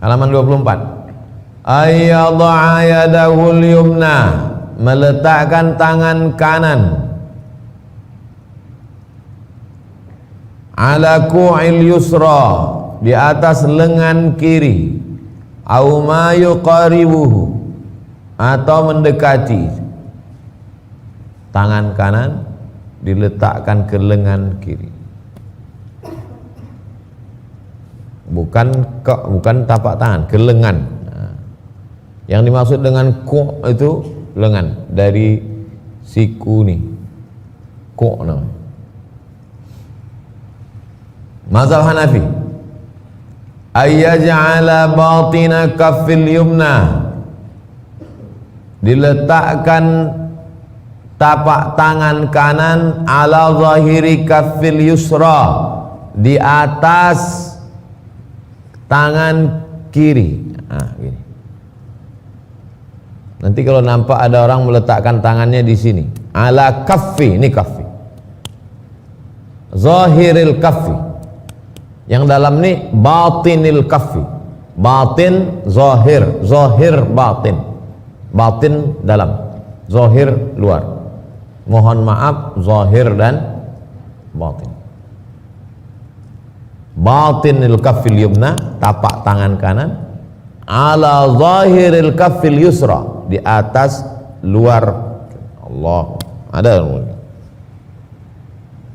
Halaman 24. Ayyadha'a yadahul yumna, meletakkan tangan kanan ala ku'il yusra, di atas lengan kiri, au ma yuqaribuhu, atau mendekati. Tangan kanan diletakkan ke lengan kiri. bukan tapak tangan, ke lengan. Nah, yang dimaksud dengan ku itu lengan, dari siku nih, ku namanya. Mazhab Hanafi, ayyaj'ala batina kaffil yumna, diletakkan tapak tangan kanan ala zahiri kaffil yusra, di atas tangan kiri. Nah, gini. Nanti kalau nampak ada orang meletakkan tangannya di sini, ala kaffi, ini kaffi, zahiril kaffi. Yang dalam ini batinil kaffi, batin zahir, zahir batin, batin dalam, zahir luar. Mohon maaf, zahir dan batin. Batinil kaffil yumna, tapak tangan kanan, ala zahiril kaffil yusra, di atas luar. Allah, ada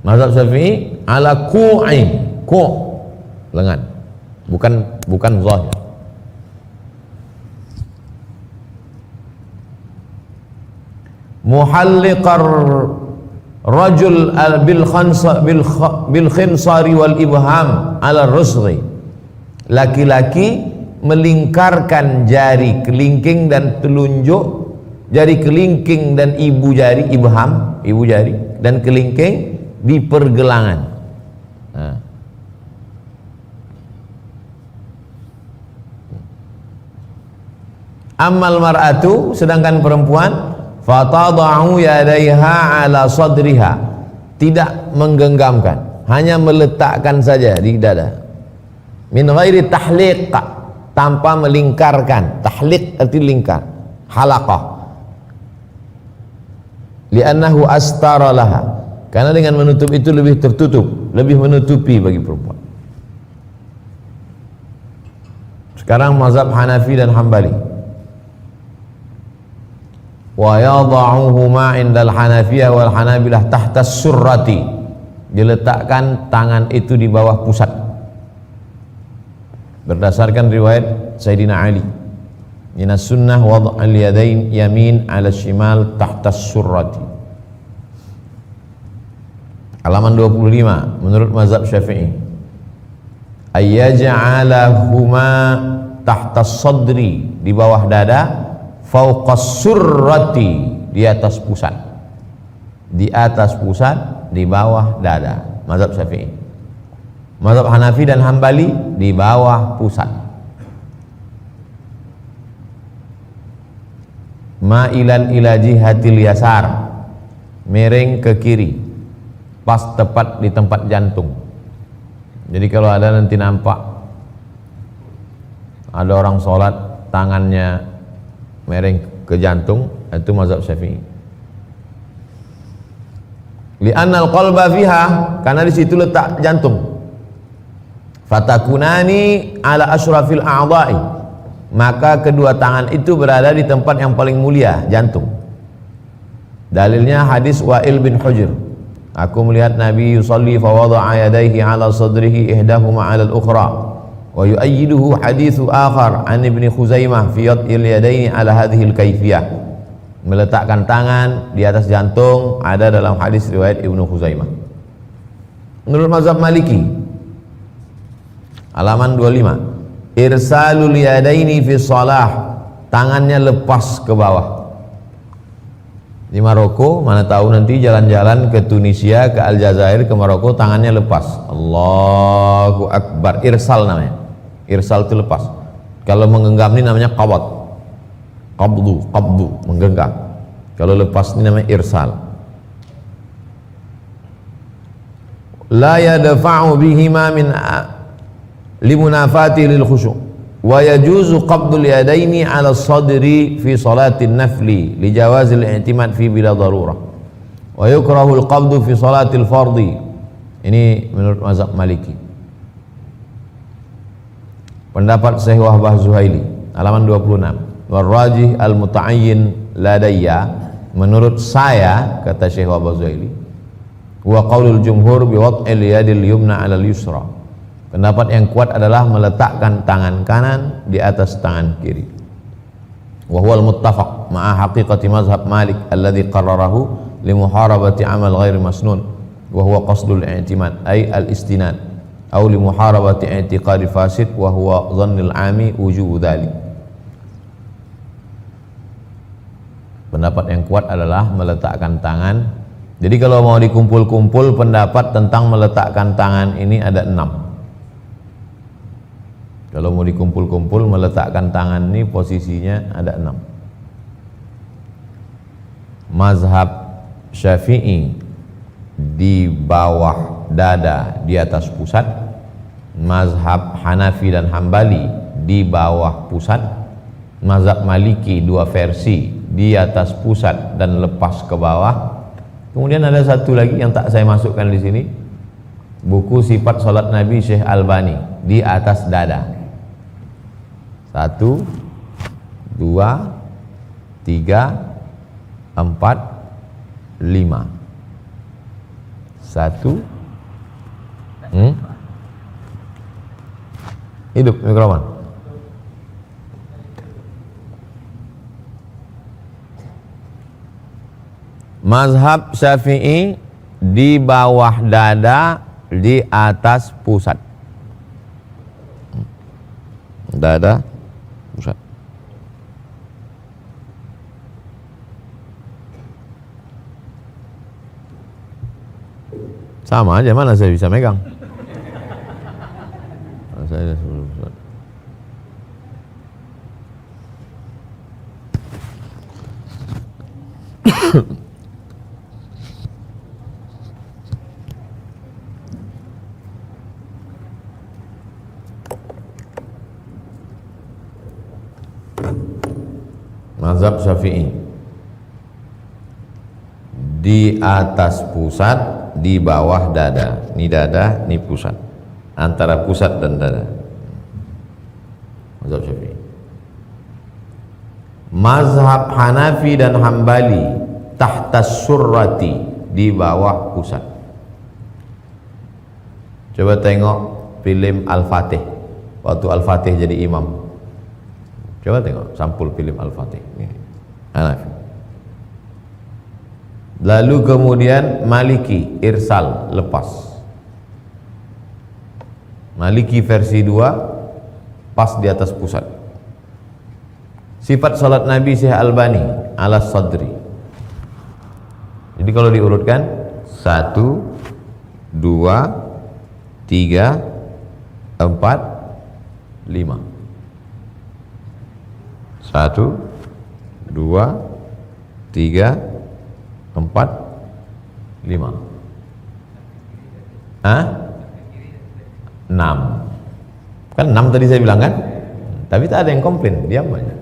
mazhab Syafi'i ala ku'i, ku' lengan, bukan zahir. Muhalliqar rajul bil khinsari wal ibham ala rusghi, laki-laki melingkarkan jari kelingking dan telunjuk, jari kelingking dan ibu jari, ibham, ibu jari dan kelingking di pergelangan. Nah. Ammal mar'atu, sedangkan perempuan, fatada'u yadaiha ala sadriha, tidak menggenggamkan, hanya meletakkan saja di dada. Min ghairi tahliq, tanpa melingkarkan. Tahliq arti lingkar, halaqah. Li'annahu astara laha, karena dengan menutup itu lebih tertutup, lebih menutupi bagi perempuan. Sekarang mazhab Hanafi dan Hambali. Wa yadha'uhuma indal Hanafiyah wal Hanabilah tahta surrati, diletakkan tangan itu di bawah pusat, berdasarkan riwayat Sayyidina Ali, minas sunnah wad'al yadain yamin ala shimal tahta surrati. Halaman 25 menurut mazhab Syafi'i, ayyaj'alahuma tahta sadri, di bawah dada, fauqas surrati, di atas pusat, di atas pusat, di bawah dada. Mazhab Syafi'i. Mazhab Hanafi dan Hambali di bawah pusat. Ma'ilan ila jihatil yasar, miring ke kiri, pas tepat di tempat jantung. Jadi kalau ada nanti nampak ada orang sholat tangannya miring ke jantung, itu mazhab Syafi'i. Li'annal qalba fiha, karena di situ letak jantung. Fatakunani ala asyrafil a'dha'i, maka kedua tangan itu berada di tempat yang paling mulia, jantung. Dalilnya hadis Wa'il bin Hujr, aku melihat Nabi yusalli fa wada'a yadayhi ala sadrihi ihdahuma ala al-ukhra. Wa yu'ayyiduhu hadithu akhar an Ibni Khuzaimah fi yad'il yadaini ala hadhil kaifiyah, meletakkan tangan di atas jantung ada dalam hadis riwayat Ibnu Khuzaimah. Menurut mazhab Maliki, halaman 25, irsalul yadaini fi shalah, tangannya lepas ke bawah. Di Maroko, mana tahu nanti jalan-jalan ke Tunisia, ke Aljazair, ke Maroko, tangannya lepas. Allahu Akbar, irsal namanya. Irsal itu lepas. Kalau menggenggam ini namanya qabd, qabdu, menggenggam. Kalau lepas ini namanya irsal. La yadfa'u bihima min limunafati lil khusyu' wa yajuzu qabdul yadaini ala sadri fi salatin nafli li jawazil i'timad fi bila darurah wa yukrahu al qabdu fi salatil fardhi. Ini menurut mazhab Maliki. Pendapat Syekh Wahbah Zuhaili, halaman 26, warrajih al-muta'ayyin ladayya, menurut saya, kata Syekh Wahbah Zuhaili, wa qaulul jumhur bi wad'il yadil yumna 'alal yusra, Pendapat yang kuat adalah meletakkan tangan kanan di atas tangan kiri. Wa huwal muttafaq ma'a haqiqati mazhab Malik alladhi qarrarahu li muharabati amal ghairi masnun wa huwa qasdul i'timad ay al-istinad aw li muharabati i'tiqadi fasid wa huwa dhannil 'ami wujubu dhalik. Pendapat yang kuat adalah meletakkan tangan. Jadi kalau mau dikumpul-kumpul pendapat tentang meletakkan tangan ini ada 6. Kalau mau dikumpul-kumpul meletakkan tangan ini posisinya ada 6. Mazhab Syafi'i di bawah dada di atas pusat. Mazhab Hanafi dan Hambali di bawah pusat. Mazhab Maliki 2 versi, di atas pusat dan lepas ke bawah. Kemudian ada satu lagi yang tak saya masukkan di sini, buku Sifat Salat Nabi Syekh Albani, di atas dada. 1, 2, 3, 4, 5. 1. Hidup mikrofon. Mazhab Syafi'i di bawah dada, di atas pusat. Dada, pusat. Sama aja, mana saya bisa megang? Saya sebelum pusat. Mazhab Syafi'i di atas pusat, di bawah dada. Ini dada, ini pusat. Antara pusat dan dada. Mazhab Syafi'i. Mazhab Hanafi dan Hambali tahta surrati, di bawah pusat. Coba tengok film Al-Fatih waktu Al-Fatih jadi imam. Coba tengok sampul film Al-Fatih. Hanafi. Lalu kemudian Maliki irsal, lepas. Maliki versi 2 pas di atas pusat. Sifat salat Nabi Syekh Albani ala sadri. Jadi kalau diurutkan 1, 2, 3, 4, 5. 1, 2, 3, 4, 5. 6. Kan 6 tadi saya bilang kan? Tapi tak ada yang komplain, diam aja.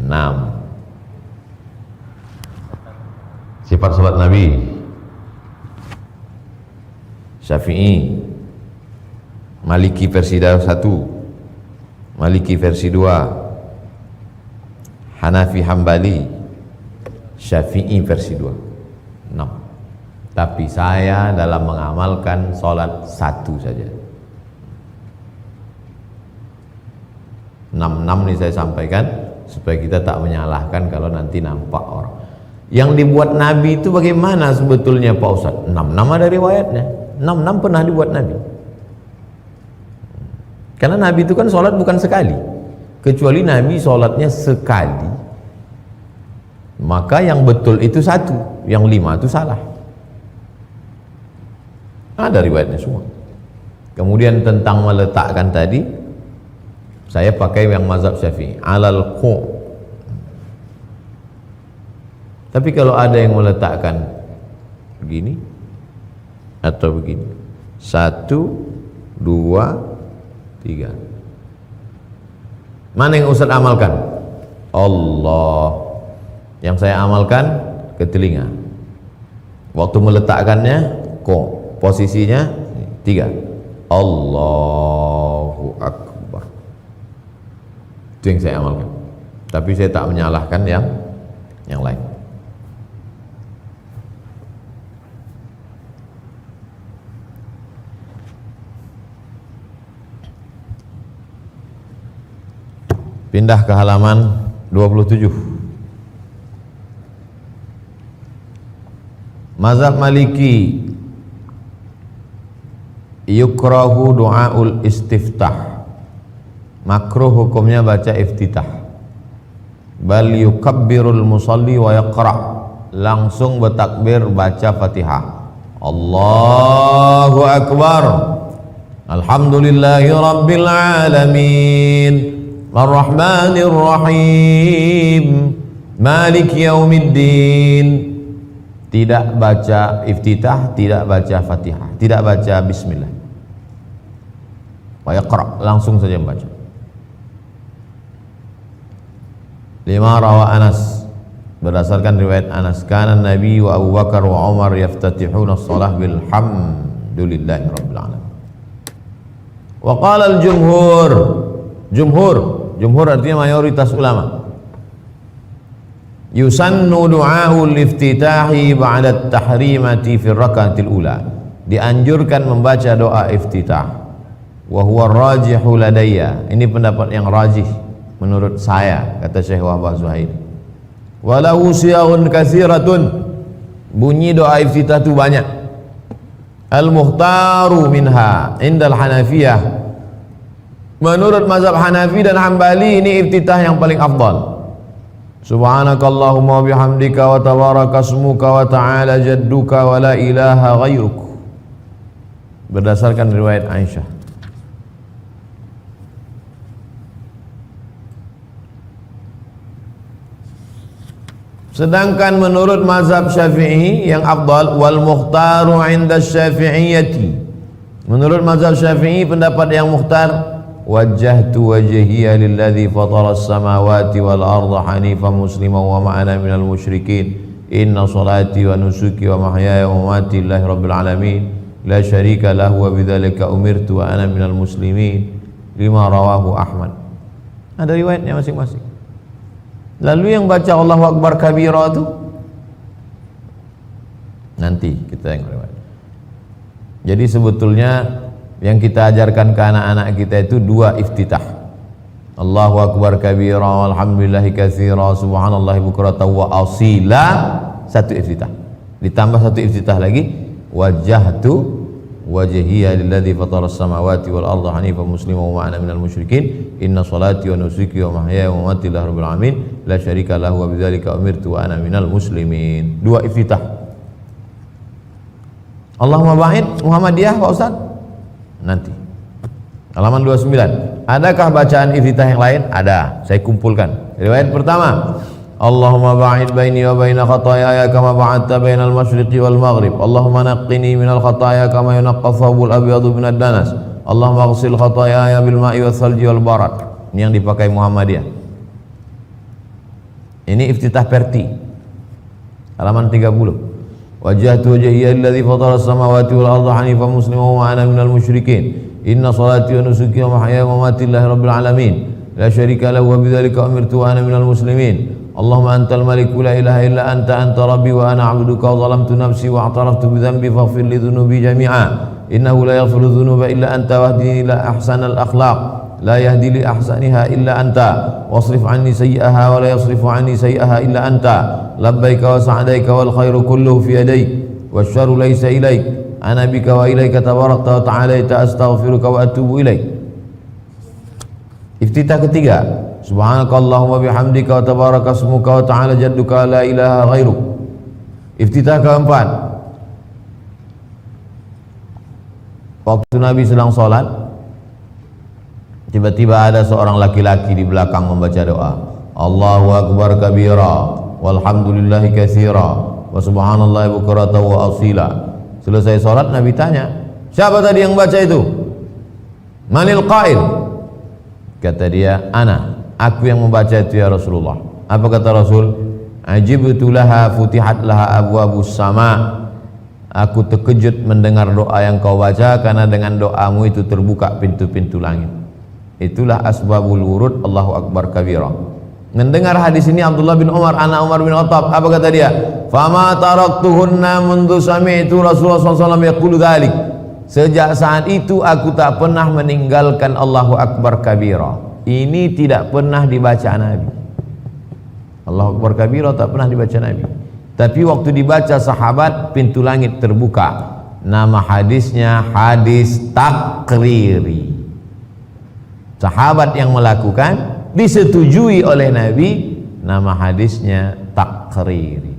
6. Sifat salat Nabi Syafi'i, Maliki versi 1, Maliki versi 2, Hanafi Hambali, Syafi'i versi 2. 6. Tapi saya dalam mengamalkan sholat 1 saja. 6 ini saya sampaikan supaya kita tak menyalahkan kalau nanti nampak orang. Yang dibuat Nabi itu bagaimana sebetulnya Pak Ustadz? 6 ada riwayatnya. 6 pernah dibuat Nabi. Karena Nabi itu kan sholat bukan sekali. Kecuali Nabi sholatnya sekali, maka yang betul itu 1, yang 5 itu salah. Ada riwayatnya semua. Kemudian tentang meletakkan tadi, saya pakai yang mazhab Syafi'i, alal qu. Tapi kalau ada yang meletakkan begini atau begini, 1, 2, 3. Mana yang Ustaz amalkan? Allah. Yang saya amalkan ke telinga. Waktu meletakkannya kok posisinya 3. Allahu Akbar. Itu yang saya amalkan. Tapi saya tak menyalahkan yang lain. Pindah ke halaman 27. Mazhab Maliki, yukrahu du'aul istiftah, makruh hukumnya baca iftitah. Bal yukabbirul musalli wa yaqra', langsung bertakbir baca Fatihah. Allahu Akbar, alhamdulillahi rabbil alamin, arrahmanir rahim, maliki yaumiddin. Tidak baca iftitah, tidak baca Fatihah, tidak baca bismillah. Wa yaqra', langsung saja membaca. 5 rawa Anas, berdasarkan riwayat Anas, kana Nabi wa Abu Bakar wa Umar yaftatihuna as-salah bil hamdulillahi rabbil alamin. Wa qala al-jumhur, jumhur artinya mayoritas ulama, yusannu du'aul iftitahi ba'da at-tahrimati fi rak'atil ula, dianjurkan membaca doa iftitah. Wa huwa rajihu ladayya, ini pendapat yang rajih menurut saya, kata Syekh Wahbah Zuhair. Walau siyaun katsiratun, bunyi doa iftitah itu banyak. Al-mukhtaru minha indal Hanafiyah, menurut mazhab Hanafi dan Hambali ini iftitah yang paling afdal. Subhanakallahumma bihamdika wa tabaraka ismuka wa ta'ala jadduka wa la ilaha ghairuk, berdasarkan riwayat Aisyah. Sedangkan menurut mazhab Syafi'i yang afdal, wal mukhtaru 'inda Syafi'iyyati, menurut mazhab Syafi'i pendapat yang mukhtar, wajjahtu wajhiya lilladzi fatara as-samawati wal arda hanifan musliman wa ma'ana minal musyrikin, inna salati wa nusuki wa mahyaya wa mamati lillahi rabbil alamin, la syarika lahu wa bidzalika umirtu wa ana minal muslimin. 5 rawahu Ahmad. Ada riwayatnya masing-masing. Lalu yang baca Allahu Akbar kabira itu nanti kita yang riwayat. Jadi sebetulnya yang kita ajarkan ke anak-anak kita itu 2 iftitah. Allahu Akbar kabira walhamdulillahi katsira subhanallahi bukratan wa asila, 1 iftitah. Ditambah 1 iftitah lagi, wajjahtu wajhiya lilladzi fatara as-samawati wal arda hanifan musliman wa ma'ana minal musyrikin, inna salati wa nusuki wa mahyaya wa mamati lillahi rabbil alamin, la syarika lahu wa bidzalika umirtu wa ana minal muslimin. 2 iftitah. Allahumma ba'id Muhammadiyah Pak Ustaz nanti halaman 29. Adakah bacaan iftitah yang lain? Ada, saya kumpulkan. Riwayat pertama, Allahumma ba'id baini wa baina khataaya kama ba'adta bainal masyriqi wal maghrib. Allahumma naqqini minal khataaya kama yunaqqa thawbul abyadu minad danas. Allahumma ighsil khataaya bil ma'i wath thalji wal barad. Ini yang dipakai Muhammadiyah. Ini iftitah Perti. Halaman 30. Wajjahtu wajhiya alladzi fatara as-samawati wal arda hanifan musliman wa ana minal musyrikin. Inna salati wa nusuki wa mahyaya wa mamati lillahi rabbil alamin. La syarika lahu wa bidzalika umirtu wa ana minal muslimin. Allahumma antal maliku la ilaha illa anta rabbi wa ana 'abduka wa zalamtu nafsi wa i'taraftu bi dhanbi faghfir li dhunubi jami'a innahu la yaghfiru dhunuba illa anta wahdini ila ahsanal akhlaq la yahdi li ahsaniha illa anta wasrif 'anni sayyi'aha wa la yasrifu 'anni sayyi'aha illa anta labbaika wa sa'daika wal khairu kulluhu fi yadayk wasyarru laysa ilayk ana bika wa ilayka tabarakta wa ta'alaita astaghfiruka wa atubu ilayk. Iftitah ketiga, subhanakallahumma bihamdika wa tabaraka ismuka wa ta'ala jadduka la ilaha ghairuk. Iftitah keempat, waktu Nabi sedang sholat, tiba-tiba ada seorang laki-laki di belakang membaca doa, Allahu Akbar kabira walhamdulillahi katsira wa subhanallahi bukratan wa asila. Selesai sholat Nabi tanya, siapa tadi yang baca itu? Manil qail? Kata dia, ana, aku yang membaca itu ya Rasulullah. Apa kata Rasul? Ajibtu laha futihat laha abwabus sama. Aku terkejut mendengar doa yang kau baca, karena dengan doamu itu terbuka pintu-pintu langit. Itulah asbabul wurud Allahu Akbar kabira. Mendengar hadis ini Abdullah bin Umar, anak Umar bin Khattab, apa kata dia? Fama taraktuhunna mundu sami'tu Rasulullah SAW yaqulu dzalik. Sejak saat itu aku tak pernah meninggalkan Allahu Akbar kabira. Ini tidak pernah dibaca Nabi. Allahu Akbar kabira tak pernah dibaca Nabi. Tapi waktu dibaca sahabat, pintu langit terbuka. Nama hadisnya hadis takriri. Sahabat yang melakukan disetujui oleh Nabi, nama hadisnya takriri.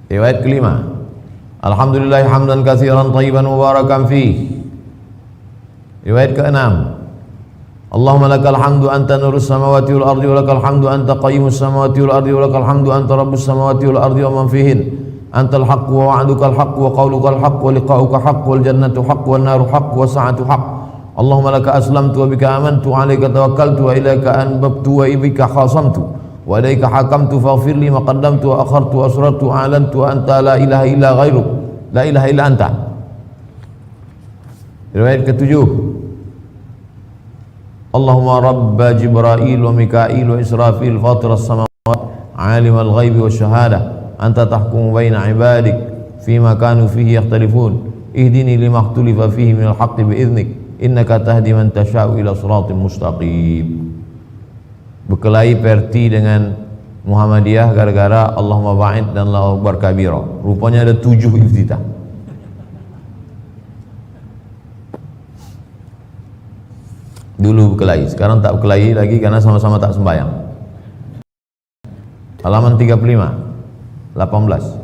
Riwayat kelima, alhamdulillah hamdan katsiran thayyiban mubarakan fih. Riwayat keenam, Allahumma lakal hamdu anta nurus samawati wal ardi wa lakal hamdu anta qayyimus samawati wal ardi wa lakal hamdu anta rabbus samawati wal ardi wa man fihin. Antal haqqu wa wa'dukal haqqu wa qawlukal haqqu wa liqa'uka haqqu wal jannatu haqqu wan naru haqqu wa sa'atu haqqu. Allahumma laka aslamtu wa bika amantu wa 'alaika tawakkaltu wa ilaika anbabtu wa bika khasamtu wa ilaika hakamtu faghfir li ma qaddamtu wa akhartu wa asrartu wa a'lantu wa anta la ilaha illa ghairuk la ilaha illa anta. Riwayat ketujuh, Allahumma rabba Jibril wa Mikail wa Israfil fatir as-samawati alim al-ghaibi wa syahada anta tahkumu baina ibadik fima kanu fihi yakhtalifun ihdini lima ikhtalafa fihi minal haqqi bi'idhnik innaka tahdi man tasha'u ila siratin mustaqim. Berkelahi Perti dengan Muhammadiyah gara-gara Allahumma ba'id dan Allahu Akbar kabira. Rupanya ada 7 iftitah. Dulu berkelahi, sekarang tak berkelahi lagi karena sama-sama tak sembahyang. Halaman 35, 18.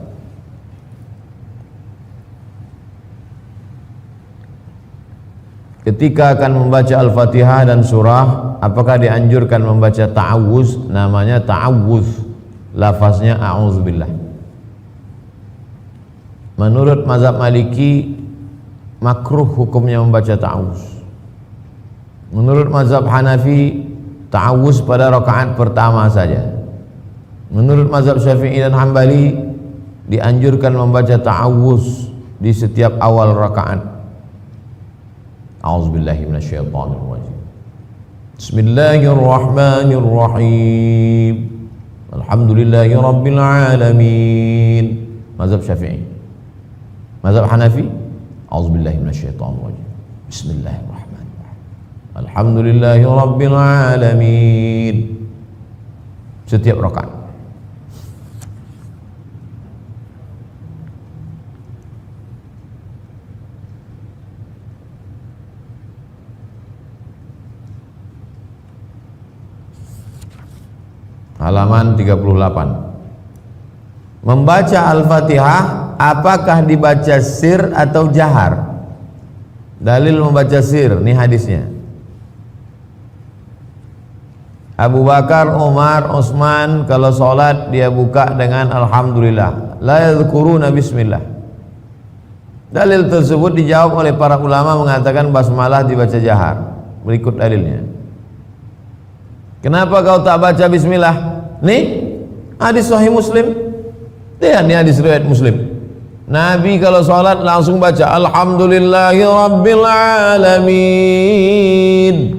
Ketika akan membaca Al-Fatihah dan surah, apakah dianjurkan membaca ta'awuz? Namanya ta'awuz, lafaznya a'udzubillah. Menurut mazhab Maliki, makruh hukumnya membaca ta'awuz. Menurut mazhab Hanafi, ta'awuz pada rakaat pertama saja. Menurut mazhab Syafi'i dan Hambali, dianjurkan membaca ta'awuz di setiap awal rakaat. A'udzubillahi minasyaitonirrajim. Bismillahirrahmanirrahim. Alhamdulillahi rabbil alamin. Mazhab Syafi'i. Mazhab Hanafi, a'udzubillahi minasyaitonirrajim. Bismillahirrahmanirrahim. Alhamdulillahi rabbil alamin. Setiap rakaat. Halaman 38. Membaca Al-Fatihah apakah dibaca sir atau jahar? Dalil membaca sir, ini hadisnya. Abu Bakar, Umar, Utsman kalau sholat dia buka dengan Alhamdulillah, la yadhkuruna bismillah. Dalil tersebut dijawab oleh para ulama mengatakan basmalah dibaca jahar. Berikut dalilnya. Kenapa kau tak baca bismillah? Nih hadis sahih Muslim. Lihat nih hadis riwayat Muslim. Nabi kalau sholat langsung baca Alhamdulillahi rabbil alamin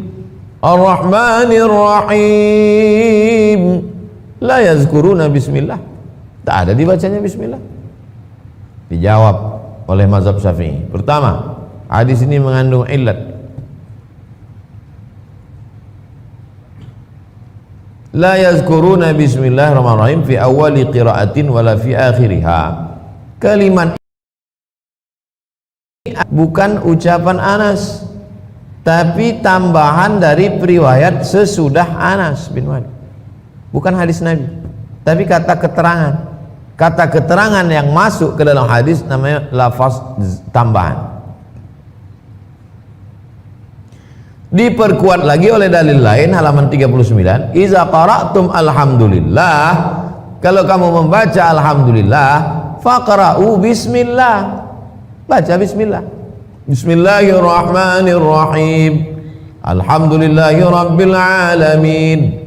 Ar-Rahmanir Rahim. La yazkuruna bismillah. Tak ada dibacanya bismillah. Dijawab oleh mazhab Syafi'i. Pertama, hadis ini mengandung illat. La yazkuruna bismillahirrahmanirrahim fi awali qiraatin wala fi akhiriha. Kalimat ini bukan ucapan Anas, tapi tambahan dari periwayat sesudah Anas bin Malik. Bukan hadis Nabi, tapi kata keterangan. Kata keterangan yang masuk ke dalam hadis namanya lafaz tambahan. Diperkuat lagi oleh dalil lain halaman 39. Iza qara'tum alhamdulillah, kalau kamu membaca alhamdulillah, faqra'u bismillah. Baca bismillah. Bismillahirrahmanirrahim. Alhamdulillahi rabbil alamin.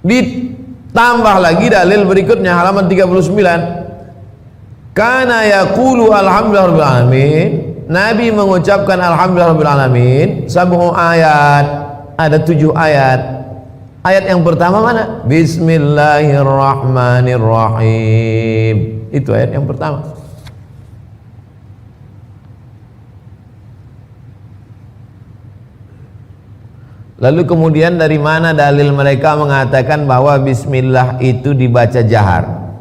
Ditambah lagi dalil berikutnya halaman 39. Kana yaqulu alhamdulillahi rabbil alamin. Nabi mengucapkan alhamdulillah rabbil alamin 7 ayat. Ada 7 ayat. Ayat yang pertama mana? Bismillahirrahmanirrahim. Itu ayat yang pertama. Lalu kemudian dari mana dalil mereka mengatakan bahwa bismillah itu dibaca jahar?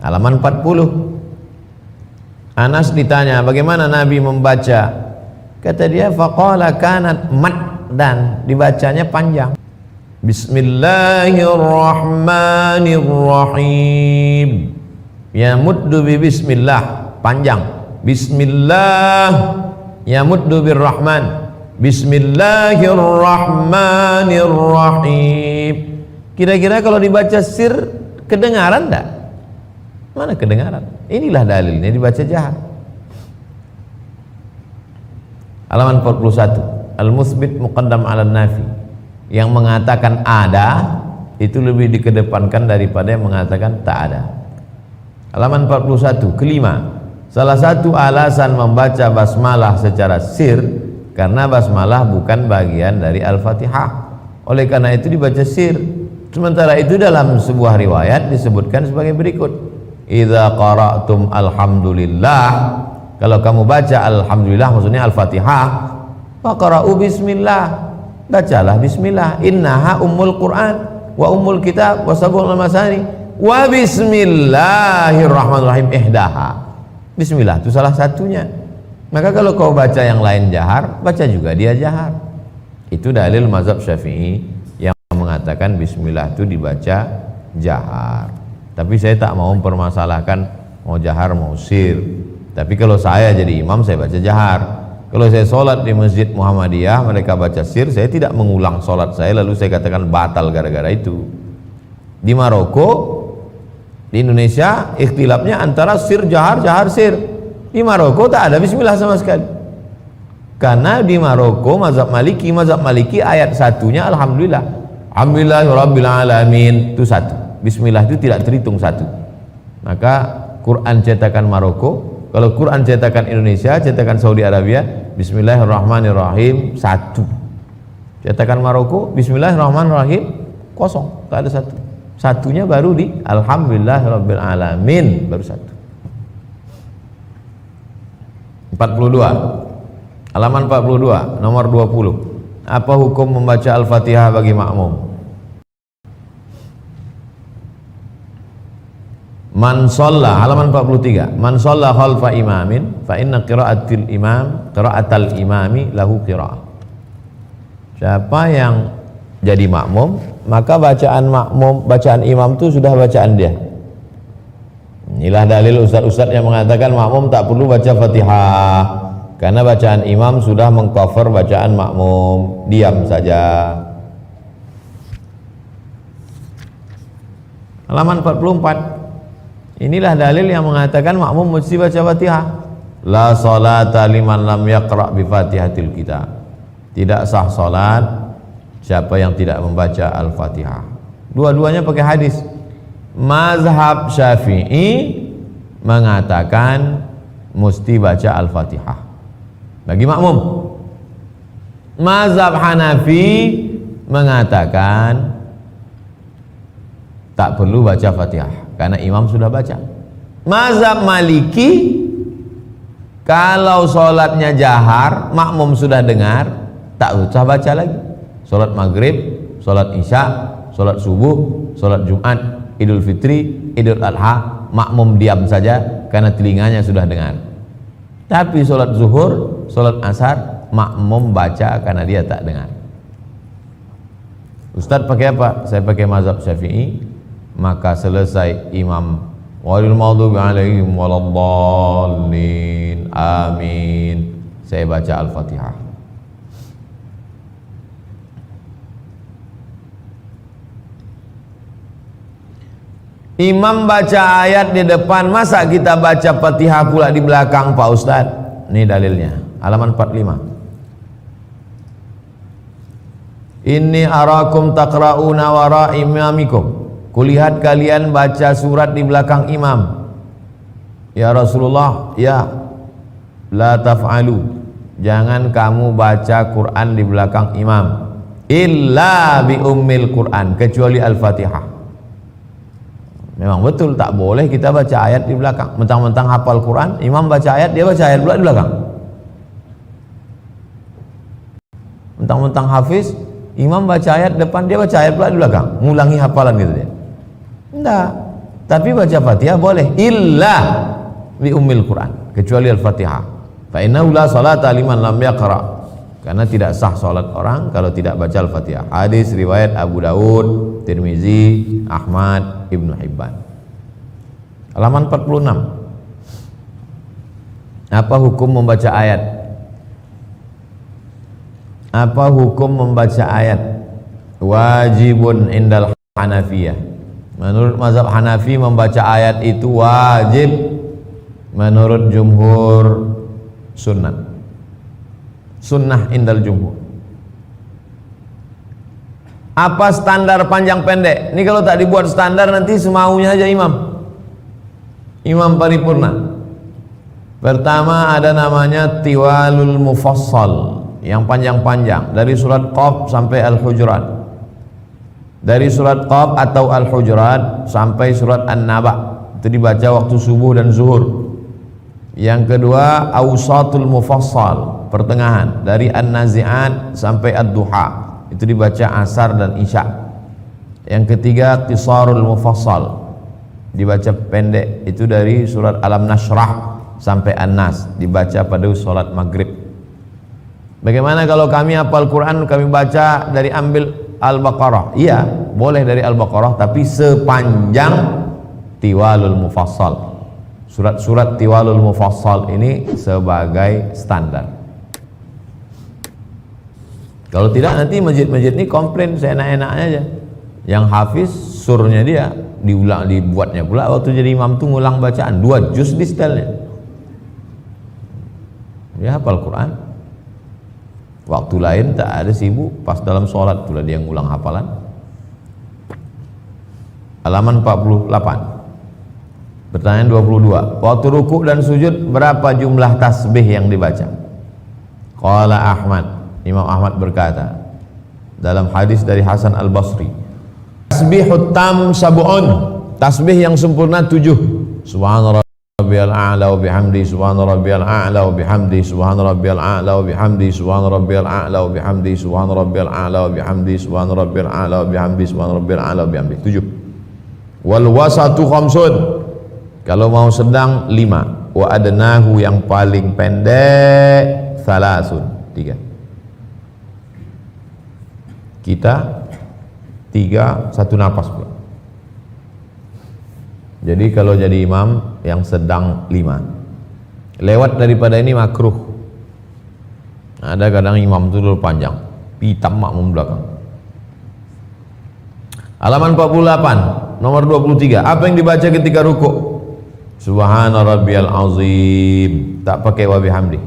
Halaman 40. Anas ditanya bagaimana Nabi membaca, kata dia faqala kanat mad, dan dibacanya panjang. Bismillahirrahmanirrahim, ya muddu bi bismillah, panjang. Bismillah ya muddu birrahman, bismillahirrahmanirrahim. Kira-kira kalau dibaca sir kedengaran enggak? Mana kedengaran? Inilah dalilnya dibaca jahar. Halaman 41. Al-musbit muqaddam 'ala nafi. Yang mengatakan ada itu lebih dikedepankan daripada yang mengatakan tak ada. Halaman 41. Kelima, salah satu alasan membaca basmalah secara sir karena basmalah bukan bagian dari Al-Fatihah. Oleh karena itu dibaca sir. Sementara itu dalam sebuah riwayat disebutkan sebagai berikut. Idza qara'tum alhamdulillah, kalau kamu baca alhamdulillah maksudnya Al-Fatihah, faqra'u bismillah, bacalah bismillah. Innaha ummul Quran wa ummul kitab wa sab'ul masani wa bismillahirrahmanirrahim ihdaha. Bismillah itu salah satunya. Maka kalau kau baca yang lain jahar, baca juga dia jahar. Itu dalil mazhab Syafi'i yang mengatakan bismillah itu dibaca jahar. Tapi saya tak mau mempermasalahkan mau jahar mau sir. Tapi kalau saya jadi imam saya baca jahar. Kalau saya sholat di Masjid Muhammadiyah mereka baca sir, saya tidak mengulang sholat saya lalu saya katakan batal gara-gara itu. Di Maroko, di Indonesia ikhtilafnya antara sir jahar, jahar sir. Di Maroko tak ada bismillah sama sekali. Karena di Maroko mazhab Maliki ayat satunya alhamdulillah. Alhamdulillahirabbil alamin itu satu. Bismillah itu tidak terhitung satu. Maka Quran cetakan Maroko, kalau Quran cetakan Indonesia, cetakan Saudi Arabia, bismillahirrahmanirrahim satu. Cetakan Maroko, bismillahirrahmanirrahim kosong, tak ada satu. Satunya baru di alhamdulillahirabbil alamin, baru satu. 42. Halaman 42, nomor 20. Apa hukum membaca Al-Fatihah bagi makmum? Man shalla, halaman 43. Man shalla khalfa imamin fa inna qira'atal imami lahu qira'ah. Siapa yang jadi makmum, maka bacaan imam itu sudah bacaan dia. Inilah dalil ustaz-ustaz yang mengatakan makmum tak perlu baca Fatihah karena bacaan imam sudah mengcover bacaan makmum, diam saja. Halaman 44. Inilah dalil yang mengatakan makmum mesti baca Fatihah. La salata liman lam yaqra' bi Fatihatil kitab. Tidak sah salat siapa yang tidak membaca Al-Fatihah. Dua-duanya pakai hadis. Mazhab Syafi'i mengatakan mesti baca Al-Fatihah bagi makmum. Mazhab Hanafi mengatakan tak perlu baca Fatihah karena imam sudah baca. Mazhab Maliki kalau sholatnya jahar, makmum sudah dengar, tak usah baca lagi. Sholat maghrib, sholat isya, sholat subuh, sholat Jumat, Idul Fitri, Idul Adha, makmum diam saja karena telinganya sudah dengar. Tapi sholat zuhur, sholat asar, makmum baca karena dia tak dengar. Ustadz pakai apa? Saya pakai mazhab Syafi'i. Maka selesai imam walil maghdubi alaihim waladdallin amin, saya baca Al-Fatihah. Imam baca ayat di depan, masa kita baca Fatihah pula di belakang Pak Ustadz? Ini dalilnya, halaman 45. Inni arakum taqra'una wara imamikum. Kulihat kalian baca surat di belakang imam. Ya Rasulullah, ya la taf'alu, jangan kamu baca Quran di belakang imam illa bi ummil Quran, kecuali Al-Fatihah. Memang betul tak boleh kita baca ayat di belakang. Mentang-mentang hafal Quran, imam baca ayat, dia baca ayat pula di belakang. Mentang-mentang hafiz, Imam baca ayat depan, dia baca ayat pula di belakang, ngulangi hafalan gitu dia. Enggak. Tapi baca Fatihah boleh, illa bi ummil Quran, kecuali Al-Fatihah. Fa innahu la salata liman lam yaqra. Karena tidak sah salat orang kalau tidak baca Al-Fatihah. Hadis riwayat Abu Daud, Tirmizi, Ahmad, Ibnu Hibban. Halaman 46. Apa hukum membaca ayat? Apa hukum membaca ayat? Wajibun indal Hanafiyah. Menurut mazhab Hanafi membaca ayat itu wajib. Menurut jumhur sunnah. Sunnah indal jumhur. Apa standar panjang pendek? Ini kalau tak dibuat standar nanti semaunya aja imam. Imam paripurna. Pertama ada namanya tiwalul mufassal, yang panjang-panjang dari surat Qaf sampai Al-Hujurat. Dari surat Qaf atau Al-Hujurat sampai surat An-Naba. Itu dibaca waktu subuh dan zuhur. Yang kedua awsatul mufassal, pertengahan, dari An-Nazi'at sampai Ad-Duha. Itu dibaca asar dan isya. Yang ketiga qisarul mufassal, dibaca pendek, itu dari surat Alam Nashrah sampai An-Nas, dibaca pada sholat maghrib. Bagaimana kalau kami hafal Quran, kami baca dari ambil Al-Baqarah? Iya, boleh dari Al-Baqarah, tapi sepanjang tiwalul mufassal. Surat-surat tiwalul mufassal ini sebagai standar. Kalau tidak nanti masjid-masjid ini komplain seenak-enaknya aja. Yang hafiz surnya dia diulang, dibuatnya pula waktu jadi imam tuh ngulang bacaan 2 juz di setelnya. Dia hafal Quran. Waktu lain tak ada sibuk, pas dalam sholat pula dia ngulang hafalan. Halaman 48. Pertanyaan 22. Waktu rukuk dan sujud berapa jumlah tasbih yang dibaca? Qala Ahmad, Imam Ahmad berkata dalam hadis dari Hasan Al-Basri, tasbihut tam sab'un, tasbih yang sempurna 7. Subhana rabbiyal a'la wa bihamdi, subhana rabbiyal a'la wa bihamdi, subhana rabbiyal a'la wa bihamdi, subhana rabbiyal a'la wa bihamdi, subhana rabbiyal a'la wa bihamdi, subhana rabbiyal a'la wa bihamdi, subhana rabbiyal a'la wa bihamdi. 7. Wal wasatu khamsun, kalau mau sedang 5. Wa adnahu, yang paling pendek, salasun, 3. Kita 3, 1 napas pula. Jadi kalau jadi imam yang sedang 5. Lewat daripada ini makruh. Ada kadang imam itu dulu panjang, pitam makmum belakang. Halaman 48, nomor 23. Apa yang dibaca ketika rukuk? Subhana rabbiyal azim, tak pakai wa bihamdi.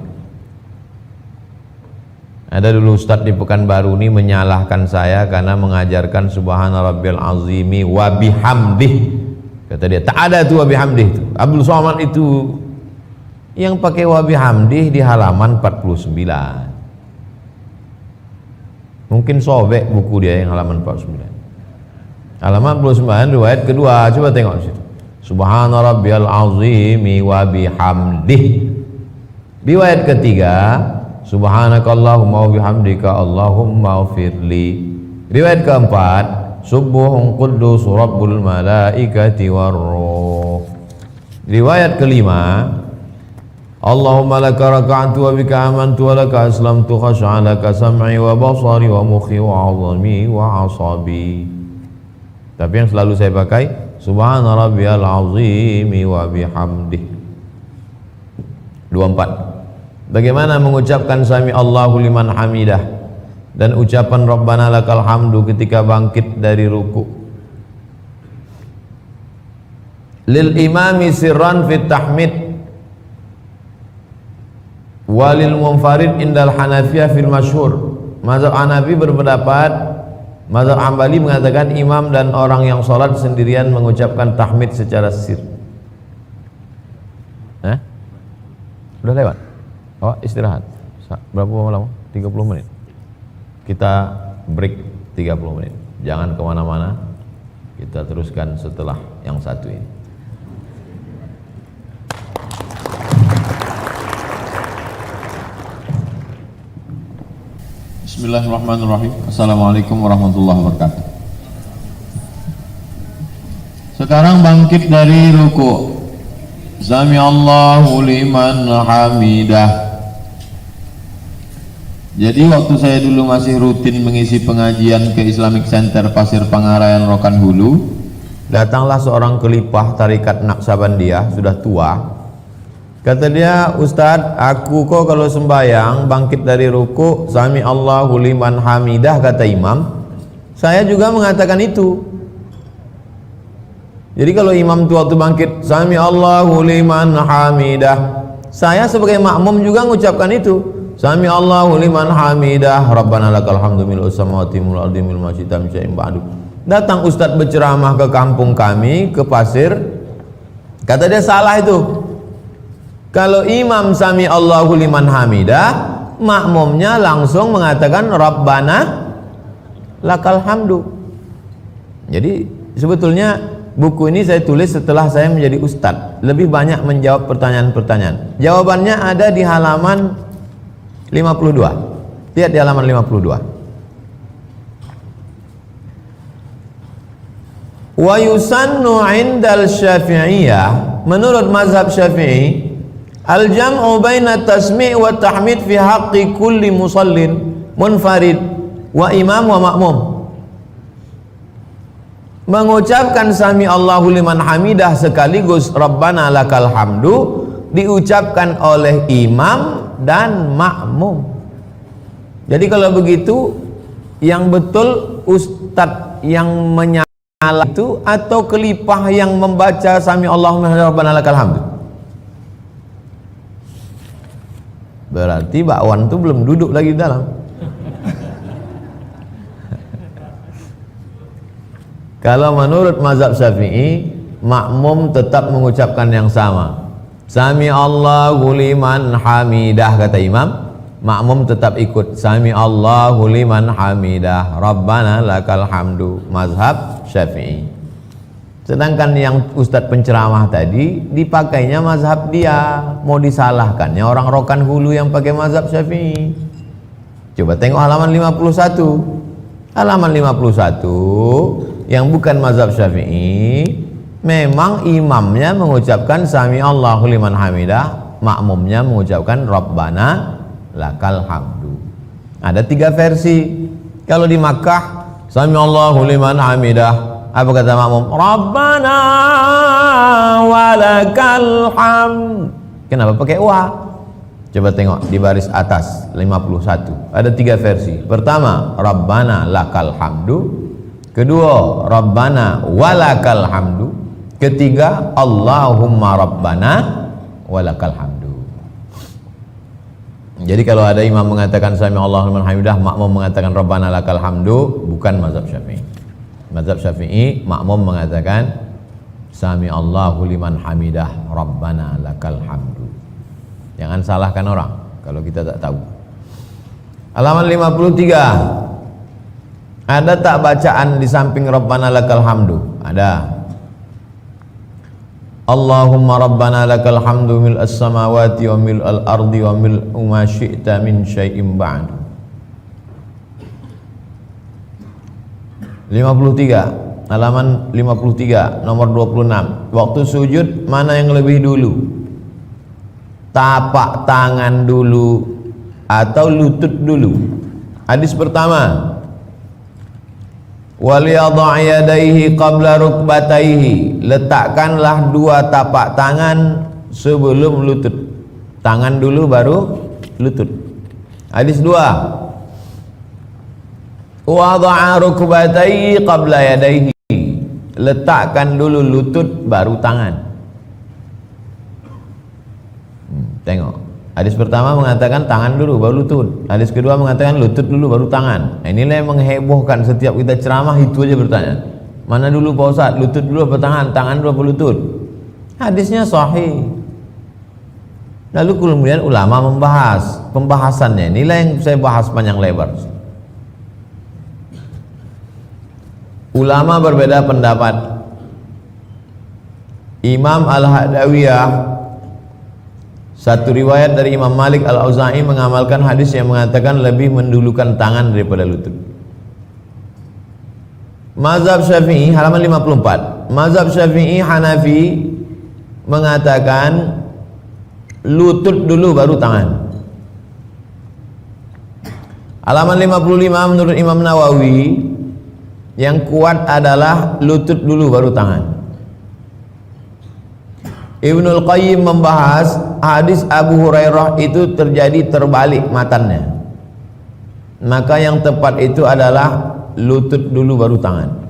Ada dulu ustaz di Pekanbaru ini menyalahkan saya karena mengajarkan subhana rabbiyal azimi wa bihamdih. Kata dia, tak ada tuh wa bihamdih itu. Abdul Somad itu yang pakai wa bihamdih di halaman 49. Mungkin sobek buku dia yang halaman 49. Halaman 49 riwayat kedua, coba tengok di situ. Subhana rabbiyal azimi wa bihamdih. Riwayat ketiga, subhanakallahumma wa bihamdika Allahumma ghfirli. Riwayat keempat, subuhun quddus rabbul malaikati warruh. Riwayat kelima, Allahumma laka raka'tu wa bika amantu wa laka aslamtu khasha'a laka sam'i wa basari wa mukhi wa 'azami wa 'asabi. Tapi yang selalu saya pakai subhana rabbiyal azimi wa bihamdih. 24. Bagaimana mengucapkan sami Allahu liman hamidah dan ucapan rabbana lakal hamdu ketika bangkit dari ruku? Lil imami sirran fit tahmid walil munfarid indal hanafiyah fil masyhur. Mazhab Hanafi berpendapat, mazhab Hambali mengatakan imam dan orang yang sholat sendirian mengucapkan tahmid secara sir. Sudah lewat? Oh, istirahat. Berapa lama? 30 menit. Kita break 30 menit. Jangan kemana-mana. Kita teruskan setelah yang satu ini. Bismillahirrahmanirrahim. Assalamualaikum warahmatullahi wabarakatuh. Sekarang bangkit dari ruku. Sami Allahu liman hamidah. Jadi waktu saya dulu masih rutin mengisi pengajian ke Islamic Center Pasir Pangarayan Rokan Hulu, datanglah seorang khalifah tarikat Naqsabandiyah, sudah tua. Kata dia, Ustadz, aku kok kalau sembahyang bangkit dari ruku, Sami Allahu liman hamidah, kata imam, saya juga mengatakan itu. Jadi kalau imam tua waktu bangkit Sami Allahu liman hamidah, saya sebagai makmum juga mengucapkan itu. Sami Allahu liman hamidah, Rabbana lakal hamdu mil'us samawati wal ardi mil ma syi'ta min syai'in ba'du. Datang ustadz berceramah ke kampung kami, ke Pasir. Kata dia, salah itu. Kalau imam Sami Allahu liman hamidah, makmumnya langsung mengatakan Rabbana lakal hamdu. Jadi sebetulnya buku ini saya tulis setelah saya menjadi ustadz, lebih banyak menjawab pertanyaan-pertanyaan. Jawabannya ada di halaman 52. Lihat di halaman 52. Wa yusannu 'indal Syafi'iyah, menurut mazhab Syafi'i, al-jam'u baina tasmi' wa tahmid fi haqqi kulli musallin munfarid wa imam wa ma'mum. Mengucapkan Sami Allahu liman hamidah sekaligus Rabbana lakal hamdu diucapkan oleh imam dan makmum. Jadi kalau begitu, yang betul ustadz yang menyala itu atau khalifah yang membaca Sami Allahu liman hamidah Rabbana lakal hamdu? Berarti bakwan itu belum duduk lagi di dalam. Kalau menurut mazhab Syafi'i, makmum tetap mengucapkan yang sama. Sami Allahu liman hamidah, kata imam, makmum tetap ikut Sami Allahu liman hamidah Rabbana lakal hamdu, mazhab Syafi'i. Sedangkan yang ustadz penceramah tadi dipakainya mazhab dia, mau disalahkannya orang Rokan Hulu yang pakai mazhab Syafi'i. Coba tengok halaman 51. Halaman 51 yang bukan mazhab Syafi'i, memang imamnya mengucapkan Sami Allahu liman hamidah, makmumnya mengucapkan Rabbana lakal hamdu. Ada 3 versi. Kalau di Makkah Sami Allahu liman hamidah, apa kata makmum? Rabbana walakal hamd. Kenapa pakai wa? Coba tengok di baris atas 51. Ada 3 versi. Pertama, Rabbana lakal hamdu. Kedua, Rabbana walakal hamdu. Ketiga, Allahumma Rabbana walakal hamdu. Jadi kalau ada imam mengatakan Sami Allahu liman hamidah, makmum mengatakan Rabbana lakal hamdu, bukan mazhab Syafi'i. Mazhab Syafi'i, makmum mengatakan Sami Allahu liman hamidah Rabbana lakal hamdu. Jangan salahkan orang kalau kita tak tahu. Halaman 53. Ada tak bacaan di samping Rabbana lakal hamdu? Ada. Allahumma Rabbana lakal hamdu mil as-samawati wa mil al-ardi wa mil ma syi'ta min syai'in ba'du. 53, halaman 53, nomor 26. Waktu sujud mana yang lebih dulu? Tapak tangan dulu atau lutut dulu? Hadis pertama, waliyadha' yadayhi qabla rukbatayhi, letakkanlah 2 tapak tangan sebelum lutut. Tangan dulu baru lutut. Hadis 2, wadha'a rukbatayhi qabla yadayhi, letakkan dulu lutut baru tangan. Tengok, hadis pertama mengatakan tangan dulu baru lutut, hadis kedua mengatakan lutut dulu baru tangan. Nah, inilah yang menghebohkan. Setiap kita ceramah itu aja bertanya, mana dulu Pak Ustaz, lutut dulu apa tangan, tangan dulu apa lutut? Hadisnya sahih. Lalu kemudian ulama membahas, pembahasannya inilah yang saya bahas panjang lebar. Ulama berbeda pendapat. Imam Al-Hadawiyah Satu riwayat dari Imam Malik Al-Auza'i mengamalkan hadis yang mengatakan lebih mendulukan tangan daripada lutut. Mazhab Syafi'i halaman 54. Mazhab Syafi'i Hanafi mengatakan lutut dulu baru tangan. Halaman 55 menurut Imam Nawawi yang kuat adalah lutut dulu baru tangan. Ibnul Qayyim membahas hadis Abu Hurairah itu terjadi terbalik matannya. Maka yang tepat itu adalah lutut dulu baru tangan.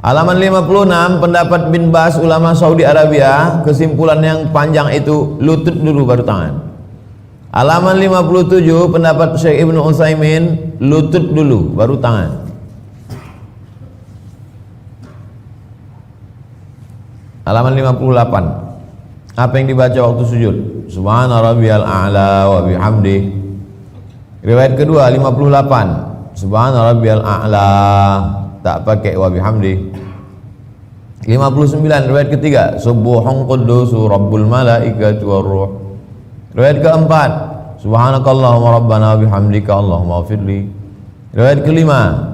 Halaman 56 pendapat bin Bas ulama Saudi Arabia, kesimpulan yang panjang itu lutut dulu baru tangan. Halaman 57 pendapat Syekh Ibnu Utsaimin lutut dulu baru tangan. Halaman 58 apa yang dibaca waktu sujud? Subhana rabbiyal a'la wa bihamdi. Riwayat kedua 58 Subhana rabbiyal a'la tak pakai wa bihamdi. 59 riwayat ketiga Subuhun quddus rabbul malaikati war ruh. Riwayat keempat Subhanakallahumma rabbana wa bihamdika Allahumma ighfirli. Riwayat kelima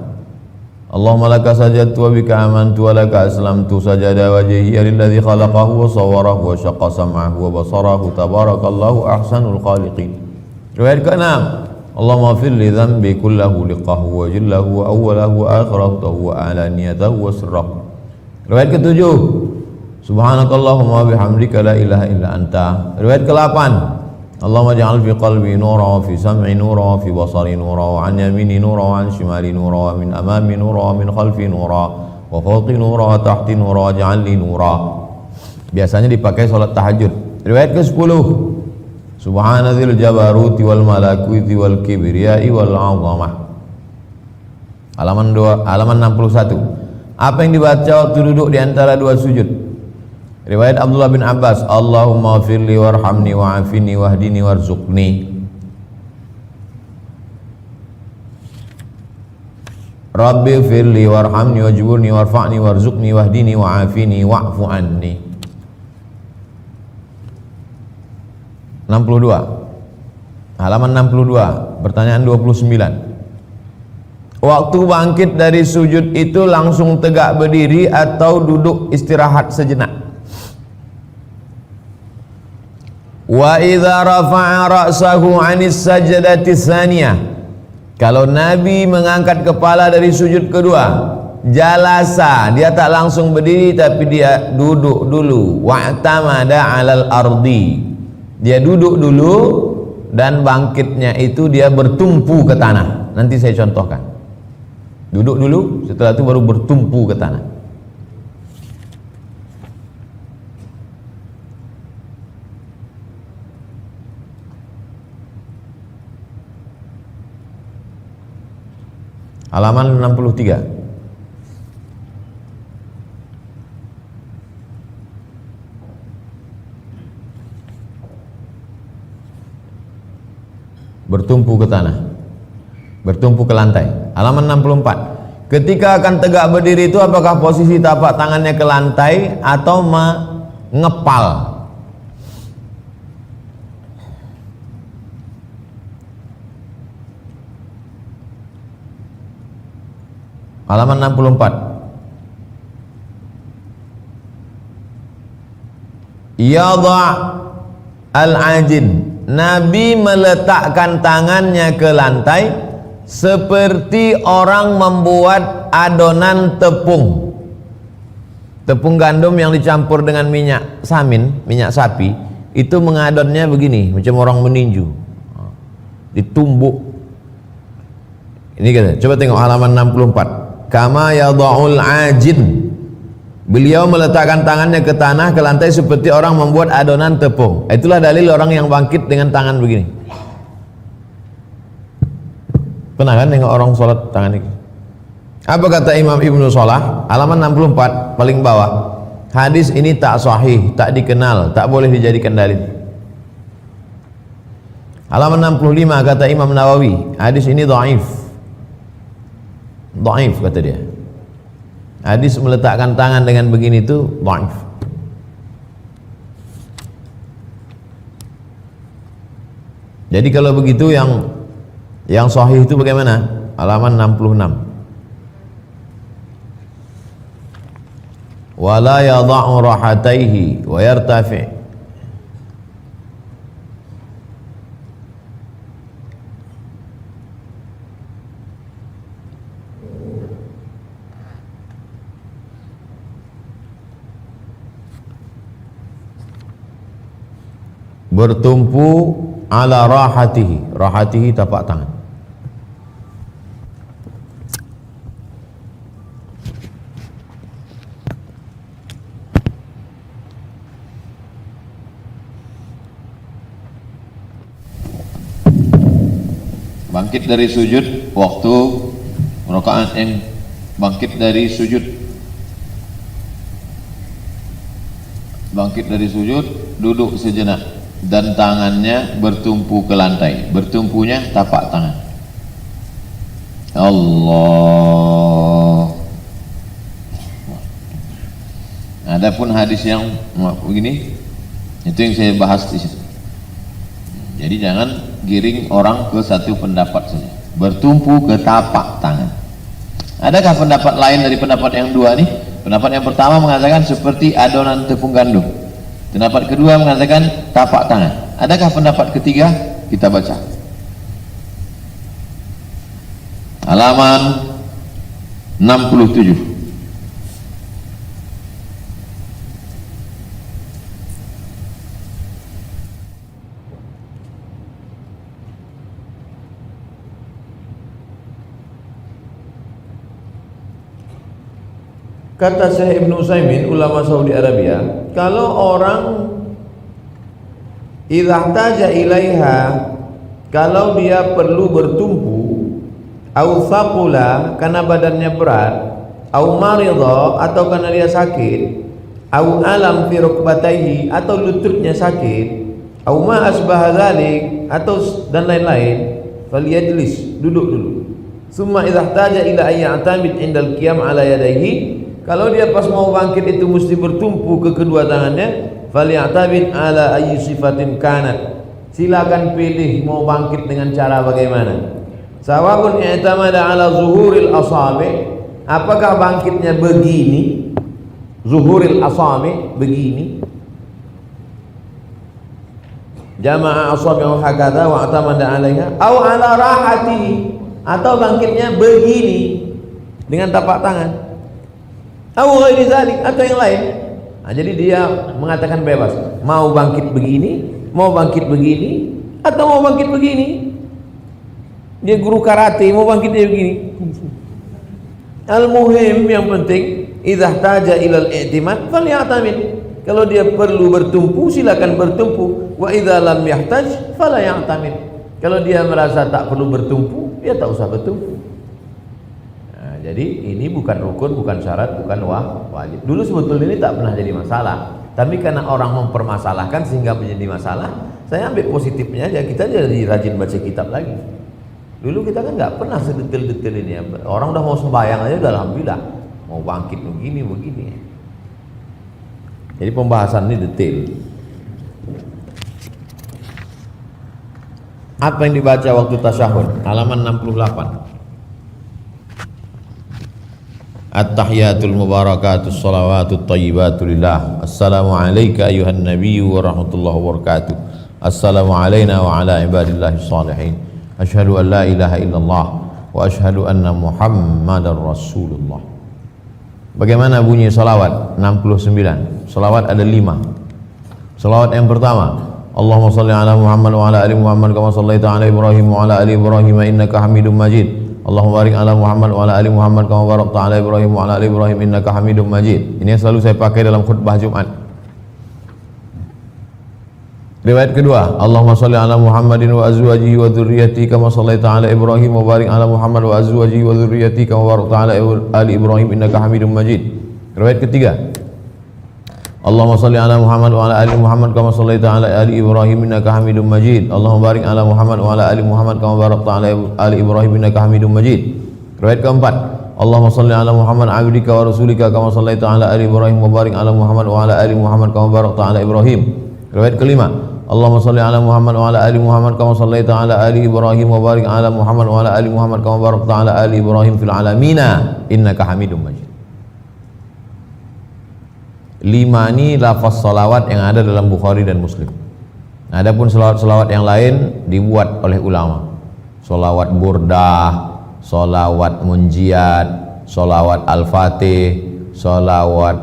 Allahumma laka sajadtu wa bika amantu wa laka aslamtu sajada wajhi lilladzi khalaqahu wa sawwarahu wa syaqqa sam'ahu wa basarahu tabarakallahu ahsanul khaliqin. Riwayat ke-6 Allahumma ighfir li dhanbi kullahu liqahu wa jillahu wa awwalahu wa akhirahu wa alaniyatahu wa sirrahu. Riwayat ke-7 Subhanakallahumma wa bihamdika la ilaha illa anta. Riwayat ke-8 Allahumma ja'al fi qalbi nura wa fi sam'i nura wa fi basari nura wa an yamini nura wa an shimali nura wa min amami nura wa min khalfi nura wa fawqi nura wa tahti nura wa ja'al li nura. Biasanya dipakai salat tahajud. Riwayat ke-10 Subhanadzil jabaruti wal malakuti wal kibriyai wal 'azamah. Halaman 61. Apa yang dibaca waktu duduk di antara dua sujud? Riwayat Abdullah bin Abbas Allahumma firli warhamni wa'afini wahdini warzuqni. Rabbi firli warhamni wajburni warfa'ni warzuqni wahdini wa'afini wa'fu anni. 62 halaman 62 pertanyaan 29. Waktu bangkit dari sujud itu langsung tegak berdiri atau duduk istirahat sejenak? Wa idza rafa'a ra'sahu 'anis sajdati tsaniyah. Kalau Nabi mengangkat kepala dari sujud kedua, jalasa, dia tak langsung berdiri tapi dia duduk dulu. Wa'tamada 'alal ardi. Dia duduk dulu dan bangkitnya itu dia bertumpu ke tanah. Nanti saya contohkan. Duduk dulu, setelah itu baru bertumpu ke tanah. Halaman 63. Bertumpu ke tanah, bertumpu ke lantai. Halaman 64. Ketika akan tegak berdiri itu apakah posisi tapak tangannya ke lantai atau mengepal? Halaman 64. Yadha' al-ajin. Nabi meletakkan tangannya ke lantai seperti orang membuat adonan tepung. Tepung gandum yang dicampur dengan minyak samin, minyak sapi, itu mengadonnya begini, macam orang meninju. Ditumbuk. Ini kita coba tengok halaman 64. Kama yadha'ul ajin. Beliau meletakkan tangannya ke tanah, ke lantai seperti orang membuat adonan tepung. Itulah dalil orang yang bangkit dengan tangan begini. Pernah kan tengok orang sholat tangan ini? Apa kata Imam Ibnu Shalah? Halaman 64 paling bawah. Hadis ini tak sahih, tak dikenal, tak boleh dijadikan dalil. Halaman 65 kata Imam Nawawi, hadis ini dhaif. Dhaif kata dia. Hadis meletakkan tangan dengan begini itu dhaif. Jadi kalau begitu yang sahih itu bagaimana? Halaman 66. Wala yadha'u rahataihi wa yartafi'. Bertumpu ala rahatihi tapak tangan. Bangkit dari sujud waktu rakaat yang bangkit dari sujud, duduk sejenak dan tangannya bertumpu ke lantai, bertumpunya tapak tangan. Allah. Adapun hadis yang begini itu yang saya bahas di situ. Jadi jangan giring orang ke satu pendapat saja, bertumpu ke tapak tangan. Adakah pendapat lain dari pendapat yang dua nih? Pendapat yang pertama mengatakan seperti adonan tepung gandum. Pendapat kedua mengatakan tapak tangan. Adakah pendapat ketiga? Kita baca. Halaman 67. Kata Syekh Ibn Utsaimin, ulama Saudi Arabia, kalau orang idza ihtaja ilaiha, kalau dia perlu bertumpu, au thaqula karena badannya berat, au maridha atau karena dia sakit, au alam fi rukbatayhi atau lututnya sakit, au ma asbaha dzalik atau dan lain-lain, falyajlis, duduk dulu. Summa idza ihtaja ila ay ya'tamid indal qiyam ala yadayhi, kalau dia pas mau bangkit itu mesti bertumpu ke kedua tangannya, faly'tabid ala ayyi sifatin kanat. Silakan pilih mau bangkit dengan cara bagaimana. Sawa'un i'tamada ala zuhuril asabi, apakah bangkitnya begini? Zuhuril asabi begini. Jama'a asabi'u hakadha wa i'tamada 'alaiha aw ala rahatihi, atau bangkitnya begini dengan tapak tangan. Atau yang lain. Nah, jadi dia mengatakan bebas, mau bangkit begini, mau bangkit begini, atau mau bangkit begini. Dia guru karate, mau bangkit dia begini. Al-muhim, yang penting idza ihtaja ila al-i'timad faly'tamid. Kalau dia perlu bertumpu, silakan bertumpu. Wa idza lam yahtaj fala ya'tamid. Kalau dia merasa tak perlu bertumpu, dia tak usah bertumpu. Jadi ini bukan rukun, bukan syarat, bukan wajib. Dulu sebetulnya ini tak pernah jadi masalah, tapi karena orang mempermasalahkan sehingga menjadi masalah, saya ambil positifnya aja. Kita jadi rajin baca kitab lagi. Dulu kita kan nggak pernah sedetail-detail ini. Orang udah mau sembahyang aja udah alhamdulillah, mau bangkit begini. Jadi pembahasan ini detail. Apa yang dibaca waktu tasyahud? Halaman 68. At-tahiyatul mubarakatus salawatut thayyibatu lillah. Assalamu alayka ayuhan nabiyyu wa rahmatullahi wa barakatuh. Assalamu alayna wa ala ibadillahis salihin. Asyhadu an la ilaha illallah wa asyhadu anna Muhammadar Rasulullah. Bagaimana bunyi salawat? 69. Salawat ada 5. Salawat yang pertama, Allahumma shalli ala Muhammad wa ala ali Muhammad kama shallaita ala Ibrahim wa ala ali Ibrahim innaka Hamidum Majid. Allahumma barik ala Muhammad wa ala ali Muhammad kama barakta ala Ibrahim wa ala ali Ibrahim innaka Hamidum Majid. Ini yang selalu saya pakai dalam khutbah Jumat. Riwayat kedua, Allahumma shalli ala Muhammadin wa azwajihi wa dzurriyyatihi kama shallaita ala Ibrahim wa barik ala Muhammad wa azwajihi wa dzurriyyatihi kama barakta ala ali Ibrahim innaka Hamidum Majid. Riwayat ketiga, Allahumma shalli ala Muhammad wa ala ali Muhammad kama shallaita ala ali Ibrahim innaka Hamidum Majid. Allahumma barik ala Muhammad wa ala ali Muhammad kama barakta ala ali Ibrahim innaka Hamidum Majid. Riwayat keempat, Allahumma shalli ala Muhammad abdika wa rasulika kama shallaita ala ali Ibrahim wa barik ala Muhammad wa ala ali Muhammad kama barakta ala Ibrahim. Riwayat kelima, Allahumma shalli ala Muhammad wa ala ali Muhammad kama shallaita ala ali Ibrahim wa barik ala Muhammad wa ala ali Muhammad kama barakta ala ali Ibrahim fil alamina innaka Hamidum Majid. 5 ini lafaz salawat yang ada dalam Bukhari dan Muslim. Adapun salawat-salawat yang lain dibuat oleh ulama. Salawat burdah, salawat munjiat, salawat al-fatih, salawat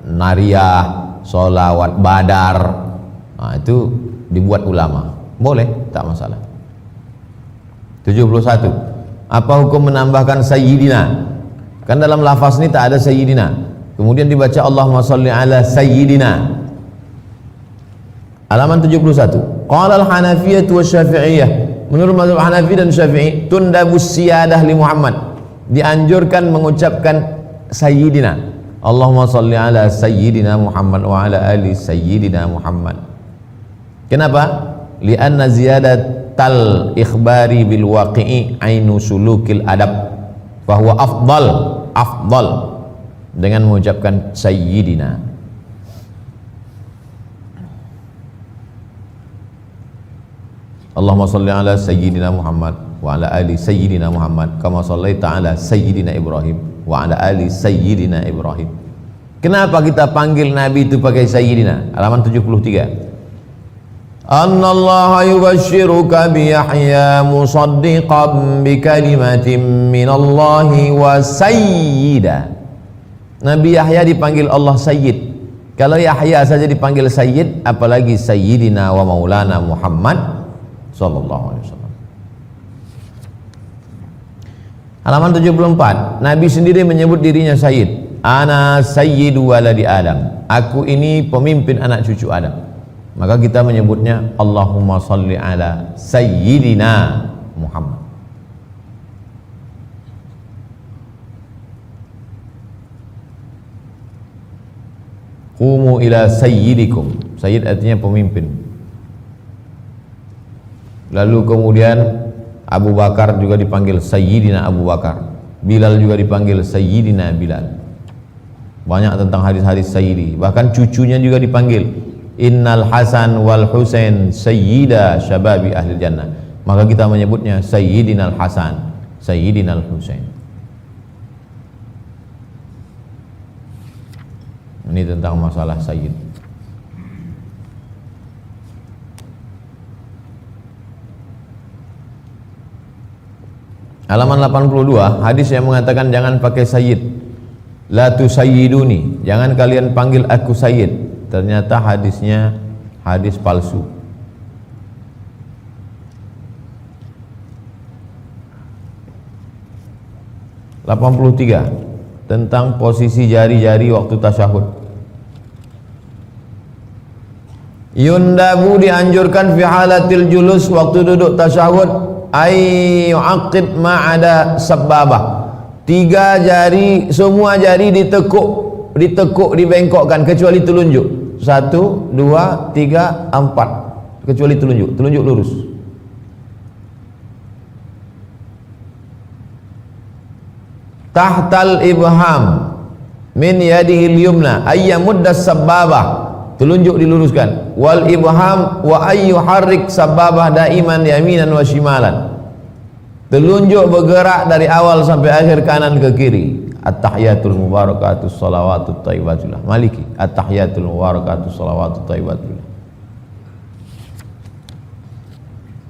nariyah, salawat badar. Nah, itu dibuat ulama. Boleh, tak masalah. 71. Apa hukum menambahkan sayyidina? Kan dalam lafaz ini tak ada sayyidina. Kemudian dibaca Allahumma shalli ala sayyidina. Halaman 71. Qala al-Hanafiyyah wa Syafi'iyah. Menurut mazhab Hanafi dan Syafi'i, tundabus siyadah li Muhammad. Dianjurkan mengucapkan sayyidina. Allahumma shalli ala sayyidina Muhammad wa ala ali sayyidina Muhammad. Kenapa? Lianna ziyadatal ikhbari bil waqi'i ainu sulukil adab. Fahuwa afdal dengan mengucapkan sayyidina. Allahumma shalli ala sayyidina Muhammad wa ala ali sayyidina Muhammad kama shallaita ala sayyidina Ibrahim wa ala ali sayyidina Ibrahim. Kenapa kita panggil Nabi itu pakai sayyidina? Halaman 73. Annallaha yubashshiruka bi Yahya musaddiqan bi kalimatin minallahi wa sayyida. Nabi Yahya dipanggil Allah Sayyid. Kalau Yahya saja dipanggil Sayyid, apalagi Sayyidina wa Maulana Muhammad sallallahu alaihi wasallam. Halaman 74. Nabi sendiri menyebut dirinya Sayyid. Ana sayyidu waladi Adam. Aku ini pemimpin anak cucu Adam. Maka kita menyebutnya Allahumma shalli ala sayyidina Muhammad. Qumu ila sayyidikum. Sayyid artinya pemimpin. Lalu kemudian Abu Bakar juga dipanggil Sayyidina Abu Bakar. Bilal juga dipanggil Sayyidina Bilal. Banyak tentang hadis-hadis Sayyidi. Bahkan cucunya juga dipanggil Innal Hasan wal Husain Sayyida Syababi Ahli Jannah. Maka kita menyebutnya Sayyidinal Hasan, Sayyidinal Husain. Ini tentang masalah Sayyid. Halaman 82, hadis yang mengatakan jangan pakai Sayyid. La tusayyiduni, jangan kalian panggil aku Sayyid. Ternyata hadisnya hadis palsu. Tentang posisi jari-jari waktu tasyahud. Yundabu dianjurkan fi halatil julus waktu duduk tasyahud ay yu'aqib ma'ada sababah. 3 jari, semua jari ditekuk, dibengkokkan kecuali telunjuk. 1, 2, 3, 4 kecuali telunjuk lurus. Tahtal ibham min yadihil yumna ayyamuddas sababah, telunjuk diluruskan. Wal ibham wa ayyuharrik sababah daiman yaminan wa shimalan, telunjuk bergerak dari awal sampai akhir kanan ke kiri. At-tahiyatul mubarakatus salawatut thayyibatullah. Maliki. At-tahiyatul mubarakatus salawatut thayyibatullah.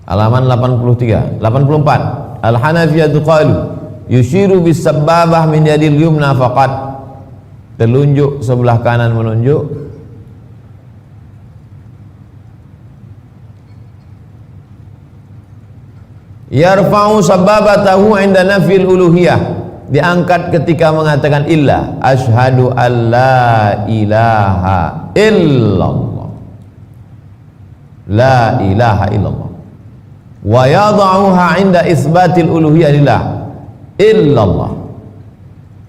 Halaman 84. Al-Hanafiyatu qalu yushiru bis sababah min yadil yumna faqat. Telunjuk sebelah kanan menunjuk. Yarfa'u sababatahu 'inda nafil uluhiyah, diangkat ketika mengatakan illah. Asyhadu alla ilaha illallah, la ilaha illallah. Wa yad'uha 'inda isbatil uluhiyah lillah illallah,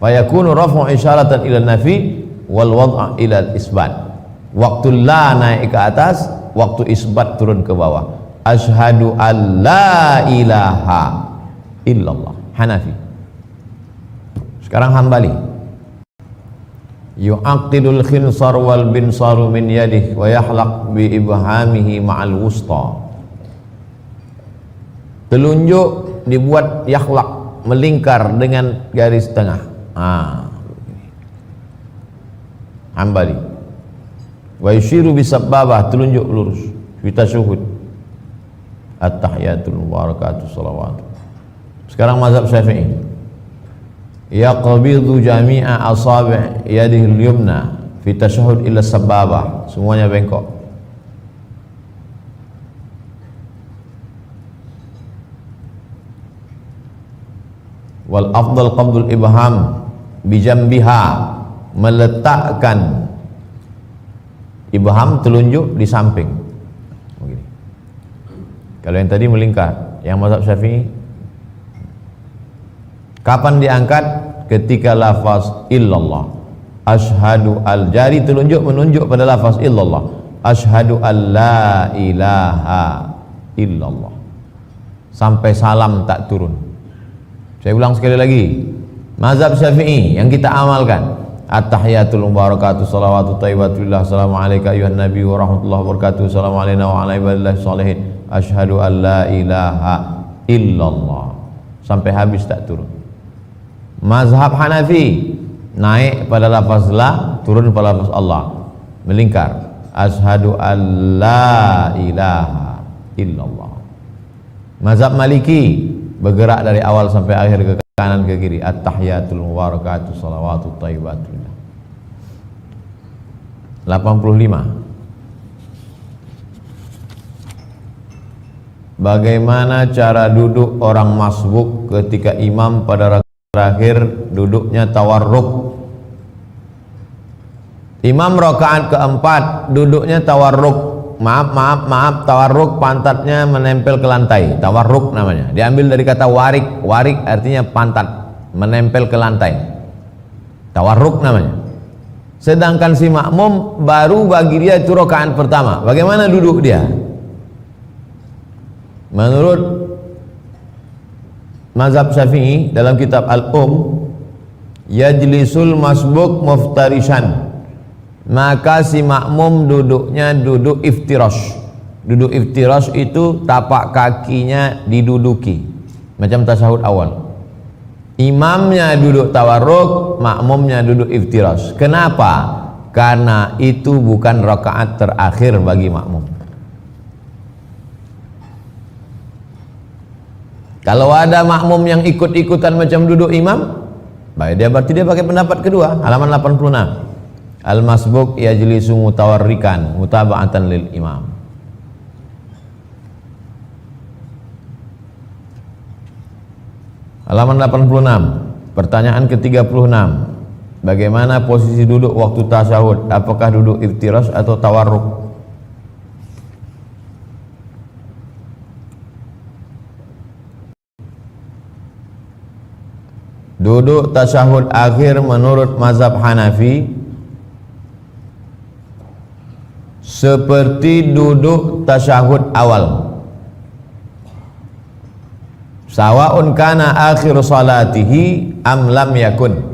fa yakunu raf'u isyaratan ila nafi wal wad'a ila isbat. Waktu la naik ke atas, waktu isbat turun ke bawah. Asyhadu alla ilaha illallah. Hanafi. Sekarang Hambali. yu'aqidul khinsar wal binsaru min yadih wa yahlaq bi ibhamihi ma'al wusta. Telunjuk dibuat yakhlak, melingkar dengan garis tengah. Hambali. Wa yushiru bisababah, telunjuk lurus. Kita syuhud. At-tahiyatul mubarakatuh salawat. Sekarang mazhab Syafi'i. Yaqbidu jami'a asabi' yadihi al-yumna fi tasyahhud ila sababah. Semuanya bengkok. Wal afdal qabdul ibham bijambiha, meletakkan ibham telunjuk di samping. Begini. Kalau yang tadi melingkar, yang mazhab Syafi'i kapan diangkat? Ketika lafaz illallah. Asyhadu al, jari telunjuk menunjuk pada lafaz illallah. Asyhadu an la ilaha illallah. Sampai salam tak turun. Saya ulang sekali lagi, mazhab Syafi'i yang kita amalkan, at-tahiyatul mubarakatuh salawatu thayyibatullah, assalamu alayka ayuhan nabi wa rahmatullahi wa barakatuh, assalamu alayna wa ala ibadillahi shalihin, asyhadu an la ilaha illallah, sampai habis tak turun. Mazhab Hanafi naik pada lafaz la, turun pada lafaz Allah, melingkar, asyhadu an la ilaha illallah. Mazhab Maliki bergerak dari awal sampai akhir ke kanan ke kiri, at-tahiyatul mubarakatuh salawatu thayyibatullah. 85. Bagaimana cara duduk orang masbuk ketika imam pada rakaat terakhir duduknya tawarruk? Imam rakaat keempat duduknya tawarruk. Maaf, tawarruk pantatnya menempel ke lantai, tawarruk namanya, diambil dari kata warik. Warik artinya pantat menempel ke lantai, tawarruk namanya. Sedangkan si makmum baru bagi dia itu rakaat pertama, bagaimana duduk dia? Menurut mazhab Syafi'i dalam kitab yajlisul masbuk muftarishan, maka si makmum duduknya duduk iftirash. Duduk iftirash itu tapak kakinya diduduki macam tasyahud awal. Imamnya duduk tawarruk, makmumnya duduk iftirash. Kenapa? Karena itu bukan rakaat terakhir bagi makmum. Kalau ada makmum yang ikut-ikutan macam duduk imam, baik, dia berarti dia pakai pendapat kedua, halaman 86. Al-masbuk yajlisu mutawarrikan mutaba'atan lil imam. Halaman 86. Pertanyaan ke-36. Bagaimana posisi duduk waktu tasyahud? Apakah duduk iftirash atau tawarruk? Duduk tasyahud akhir menurut mazhab Hanafi seperti duduk tasyahud awal. Sawa'un kana akhir salatihi am lam yakun.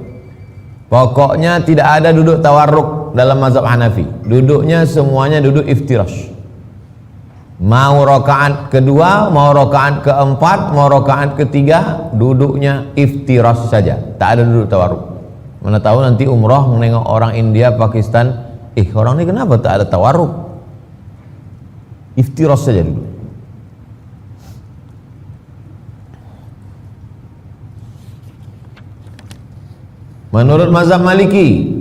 Pokoknya tidak ada duduk tawarruk dalam mazhab Hanafi. Duduknya semuanya duduk iftirash. Mau rakaat kedua, mau rakaat keempat, mau rakaat ketiga, duduknya iftirash saja. Tak ada duduk tawarruk. Mana tahu nanti umroh menengok orang India, Pakistan, orang ini kenapa tak ada tawarruk? Iftirash saja dulu. Menurut mazhab Maliki,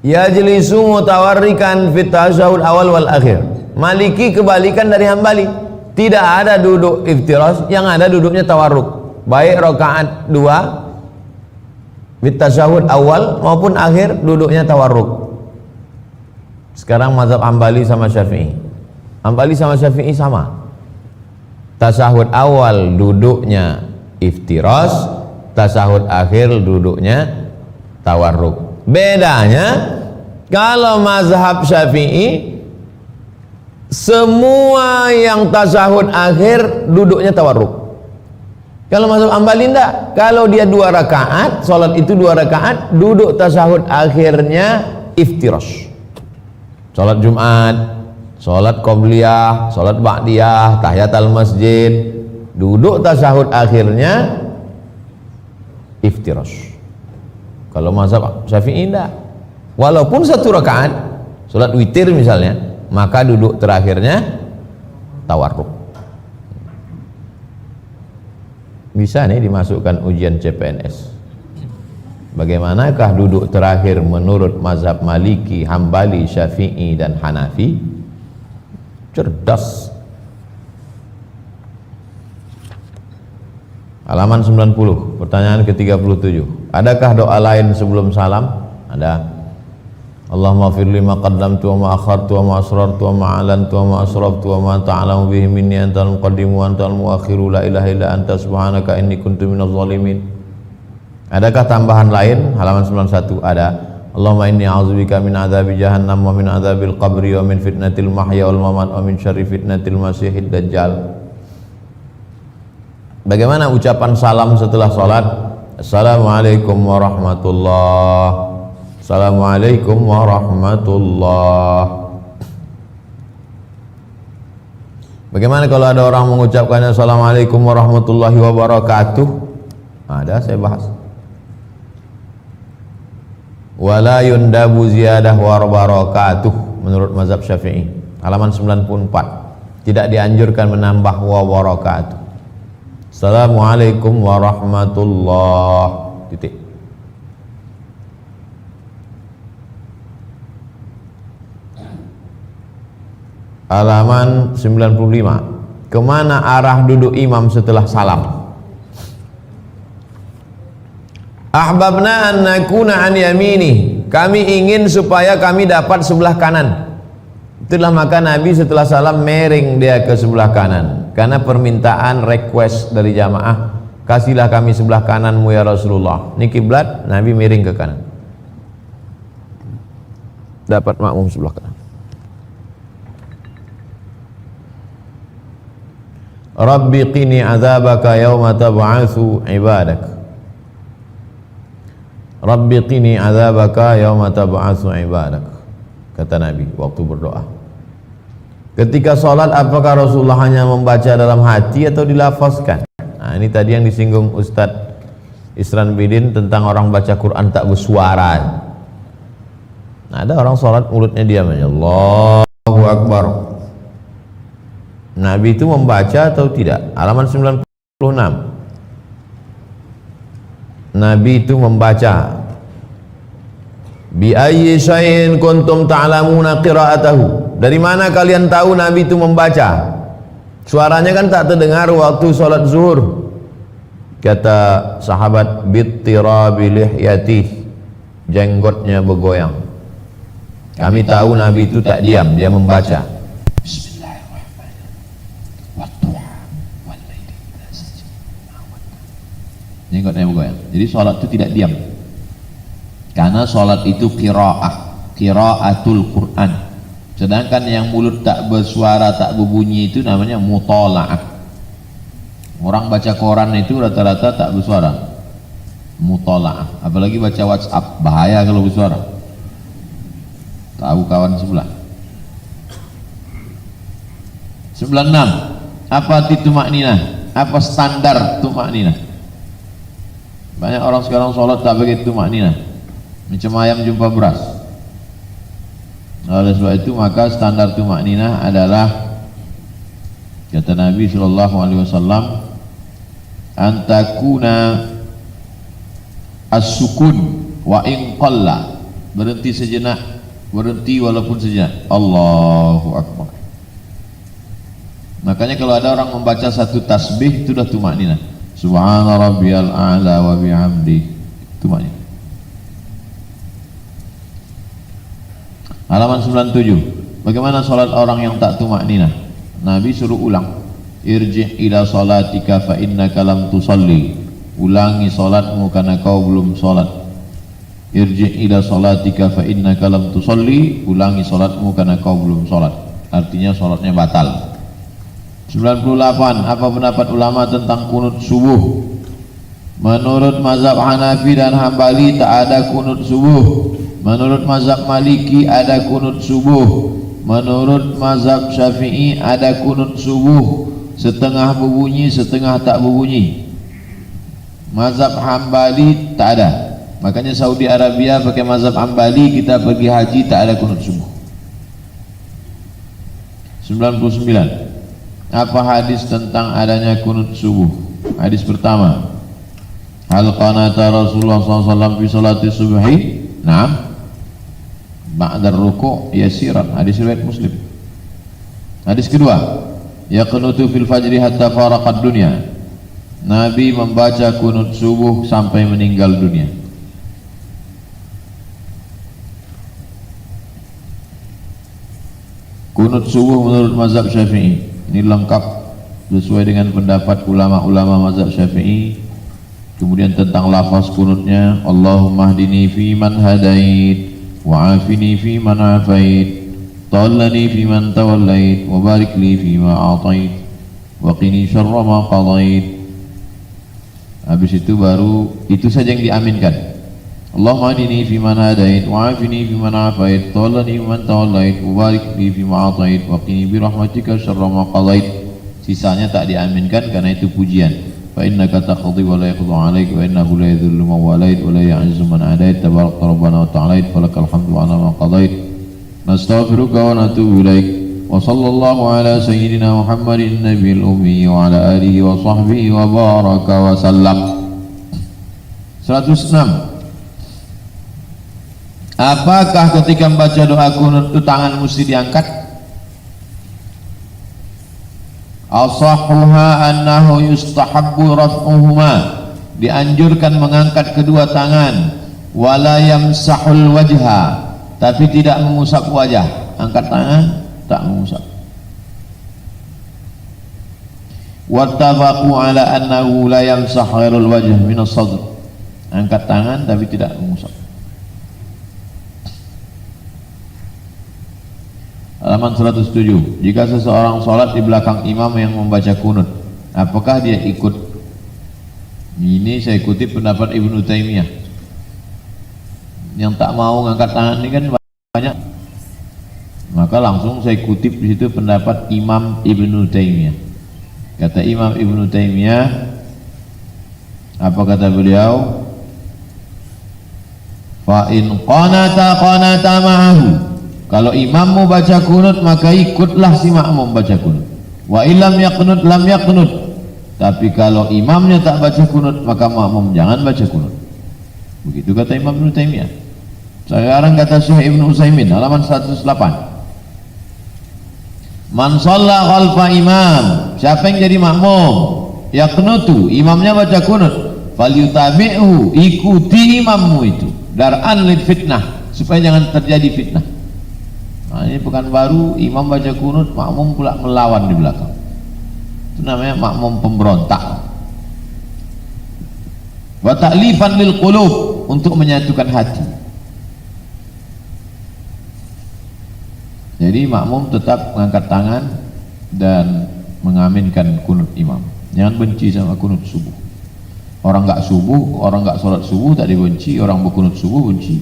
yajlisu mutawarrikan fit tasyahud awal wal akhir. Maliki kebalikan dari Hambali. Tidak ada duduk iftirash, yang ada duduknya tawarruk. Baik rakaat 2 fit tasyahud awal maupun akhir duduknya tawarruk. Sekarang mazhab Hambali sama Syafi'i. Hambali sama Syafi'i sama. Tasyahud awal duduknya iftirash, tasyahud akhir duduknya tawarruk. Bedanya kalau mazhab Syafi'i semua yang tasyahud akhir duduknya tawarruk. Kalau masuk Hambali enggak. Kalau dia 2 rakaat, sholat itu 2 rakaat, duduk tasyahud akhirnya iftirash. Sholat Jumat, sholat qobliyah, sholat ba'diyah, tahiyatul masjid, duduk tasyahud akhirnya iftirash. Kalau mazhab Syafi'i enggak. Walaupun 1 rakaat, sholat witir misalnya, maka duduk terakhirnya tawarruk. Bisa nih dimasukkan ujian CPNS. Bagaimanakah duduk terakhir menurut mazhab Maliki, Hambali, Syafi'i dan Hanafi? Cerdas. Halaman 90, pertanyaan ke-37. Adakah doa lain sebelum salam? Ada. Allahumma firli ma qaddamtu wa ma akhartu wa ma asrartu wa ma alantu wa ma asraftu wa ma ta'lamu bihi minni antal muqaddimu wa antal muakhiru la ilaha illa anta subhanaka inni kuntu minaz zalimin. Adakah tambahan lain? Halaman 91 ada. Allahumma inni a'udzubika min adzabi jahannam wa min adzabil qabri wa min fitnatil mahya wal mamat wa min syarri fitnatil masiihid dajjal. Bagaimana ucapan salam setelah salat? Assalamualaikum warahmatullahi. Assalamualaikum warahmatullahi. Bagaimana kalau ada orang mengucapkannya Assalamualaikum warahmatullahi wabarakatuh? Ada, saya bahas. Wala yundabu ziyadah wabarakatuh menurut mazhab Syafi'i. Halaman 94. Tidak dianjurkan menambah wabarakatuh. Assalamualaikum warahmatullahi. Titik. Halaman 95. Kemana arah duduk imam setelah salam? Ahbabna an nakuna an yamini. Kami ingin supaya kami dapat sebelah kanan. Itulah maka Nabi setelah salam miring dia ke sebelah kanan. Karena permintaan request dari jamaah, kasihlah kami sebelah kananmu ya Rasulullah. Ini kiblat, Nabi miring ke kanan. Dapat makmum sebelah kanan. Rabbi qini azabaka yawma tab'atsu ibadak. Rabbi qini azabaka yawma tab'atsu ibadak. Kata Nabi waktu berdoa. Ketika sholat, apakah Rasulullah hanya membaca dalam hati atau dilafazkan? Nah, ini tadi yang disinggung Ustadz Isran Bidin tentang orang baca Quran tak bersuara. Nah, ada orang sholat mulutnya diam aja. Allahu Akbar. Nabi itu membaca atau tidak? Halaman 96. Nabi itu membaca. Bi ayyi syai'in kuntum ta'lamuna qira'atahu. Dari mana kalian tahu Nabi itu membaca? Suaranya kan tak terdengar waktu sholat zuhur. Kata sahabat, bittirabi lihyati, jenggotnya bergoyang. Kami tahu Nabi itu tak diam, dia membaca. Jenggotnya bergoyang. Jadi sholat itu tidak diam. Karena sholat itu qiraatul Quran. Sedangkan yang mulut tak bersuara, tak berbunyi itu namanya mutola'ah. Orang baca koran itu rata-rata tak bersuara, mutola'ah. Apalagi baca WhatsApp, bahaya kalau bersuara. Tahu kawan sebelah. 96. Apa itu maknina? Apa standar tumakninah? Banyak orang sekarang sholat tak begitu maknina, macam ayam jumpa beras. Oleh sebab itu maka standar tumakninah adalah, kata Nabi SAW, antakuna as-sukun wa in qalla, berhenti sejenak, berhenti walaupun sejenak. Allahu Akbar. Makanya kalau ada orang membaca satu tasbih itu dah tumakninah. Subhana rabbiyal a'la wa bihamdi, tumakninah. Halaman 97. Bagaimana sholat orang yang tak tumakninah? Nabi suruh ulang. Irji' ila sholatika fa innaka lam tusalli. Ulangi sholatmu karena kau belum sholat. Irji' ila sholatika fa innaka lam tusalli. Ulangi sholatmu karena kau belum sholat. Artinya sholatnya batal. 98. Apa pendapat ulama tentang kunut subuh? Menurut mazhab Hanafi dan Hambali tak ada kunut subuh. Menurut mazhab Maliki ada kunut subuh. Menurut mazhab Syafi'i ada kunut subuh, setengah berbunyi setengah tak berbunyi. Mazhab Hambali tak ada. Makanya Saudi Arabia pakai mazhab Hambali, kita pergi haji tak ada kunut subuh. 99. Apa hadis tentang adanya kunut subuh? Hadis pertama, hal qanata Rasulullah SAW fi salati subhi? Naam, ba'da ruku' yasiran. Hadis riwayat Muslim. Hadis kedua, yaqnutu fil fajri hatta faraqad dunya. Nabi membaca kunut subuh sampai meninggal dunia. Kunut subuh menurut mazhab Syafi'i ini lengkap sesuai dengan pendapat ulama-ulama mazhab Syafi'i. Kemudian tentang lafaz kunutnya, Allahumma hdini fi man hadait wa afini fi man afait, tawallani fi man tawallait, wa barik li fi ma atait, wa qini syarra ma qadait. Habis itu baru itu saja yang diaminkan. Allahumma hdini fi man hadait wa afini fi man afait, tawallani fi man tawallait, wa barik li fi ma atait, wa qini bi rahmatika syarra ma qadait. Sisanya tak diaminkan karena itu pujian. Fa innaka taqdi wa la yaqdu 'alaik wa innahu la yadhillu man walait wa la ya'izzu man adait tabarak rabbana wa ta'ala falakal hamdu 'ala ma qadait. Nastaghfiruka wa natubu ilaik. Wa sallallahu ala sayyidina Muhammadin nabiyil ummi wa ala alihi wa sahbihi wa baraka wa sallam. 106. Apakah ketika membaca doa kunut itu tangan mesti diangkat? Asahuha annahu yustahabbu raf'uhuma, dianjurkan mengangkat kedua tangan. Wala yamsahul wajha, tapi tidak mengusap wajah. Angkat tangan tak mengusap. Wattafaqu ala annahu la yamsah ghairul wajh min as-sadr, angkat tangan tapi tidak mengusap. Halaman 107. Jika seseorang sholat di belakang imam yang membaca kunut, apakah dia ikut? Ini saya kutip pendapat Ibnu Taimiyah. Yang tak mau ngangkat tangan ini kan banyak, maka langsung saya kutip di situ pendapat Imam Ibnu Taimiyah. Kata Imam Ibnu Taimiyah, apa kata beliau? Fa in qanata ma'ahu, kalau imammu baca kunut maka ikutlah si makmum baca kunut. Wa illam yaqnut lam yaqnut, tapi kalau imamnya tak baca kunut maka makmum jangan baca kunut. Begitu kata Imam Ibnu Taimiyah. Sekarang kata Syekh Ibnu Utsaimin halaman 108. Man shalla khalfa imam, siapa yang jadi makmum yaqnutu, imamnya baca kunut, falyutabi'hu, ikuti imammu itu, dar'an lil fitnah, supaya jangan terjadi fitnah. Nah, ini Pekanbaru imam baca kunut, makmum pula melawan di belakang. Itu namanya makmum pemberontak. Wa ta'lifan lil qulub, untuk menyatukan hati. Jadi makmum tetap mengangkat tangan dan mengaminkan kunut imam. Jangan benci sama kunut subuh. Orang enggak subuh, orang enggak sholat subuh tak dibenci, orang berkunut subuh benci.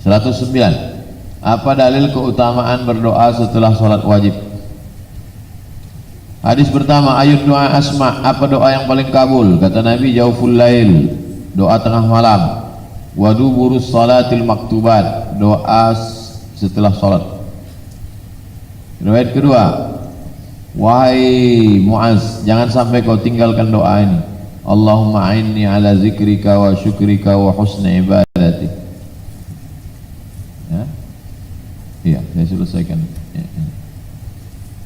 109. Apa dalil keutamaan berdoa setelah sholat wajib? Hadis pertama, ayat doa asma, apa doa yang paling kabul? Kata Nabi, jauful lail, doa tengah malam. Waduburus salatil maktubat, doa setelah sholat. Riwayat kedua, wahai Muaz, jangan sampai kau tinggalkan doa ini. Allahumma a'inni ala zikrika wa syukrika wa husni ibadati. Iya, saya selesaikan.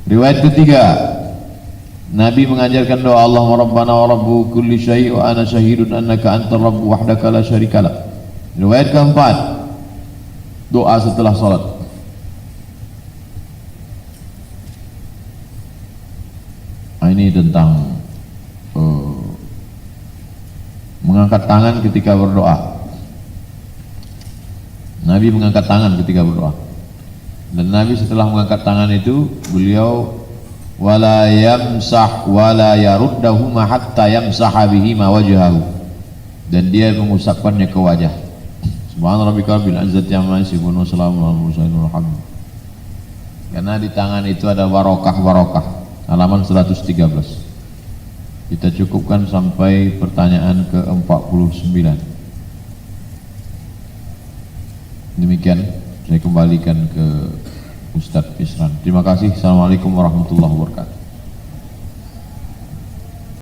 Riwayat ketiga, Nabi mengajarkan doa Allahumma rabbana wa rabbu kulli syai' wa ana syahidun annaka antar rabbu wahdaka la syarika. Riwayat keempat, doa setelah salat. Ini tentang mengangkat tangan ketika berdoa. Nabi mengangkat tangan ketika berdoa. Dan Nabi setelah mengangkat tangan itu, beliau wala yamsah wala yaruddahuma hatta yamsaha bihima wajhahu, dan dia mengusapkannya ke wajah. Subhana rabbika rabbil izzati amma yasifun wa salamun alal mursalin walhamdulillah. Karena di tangan itu ada barokah, halaman 113. Kita cukupkan sampai pertanyaan ke-49. Demikian, saya kembalikan ke Ustadz Isran. Terima kasih. Assalamualaikum warahmatullahi wabarakatuh.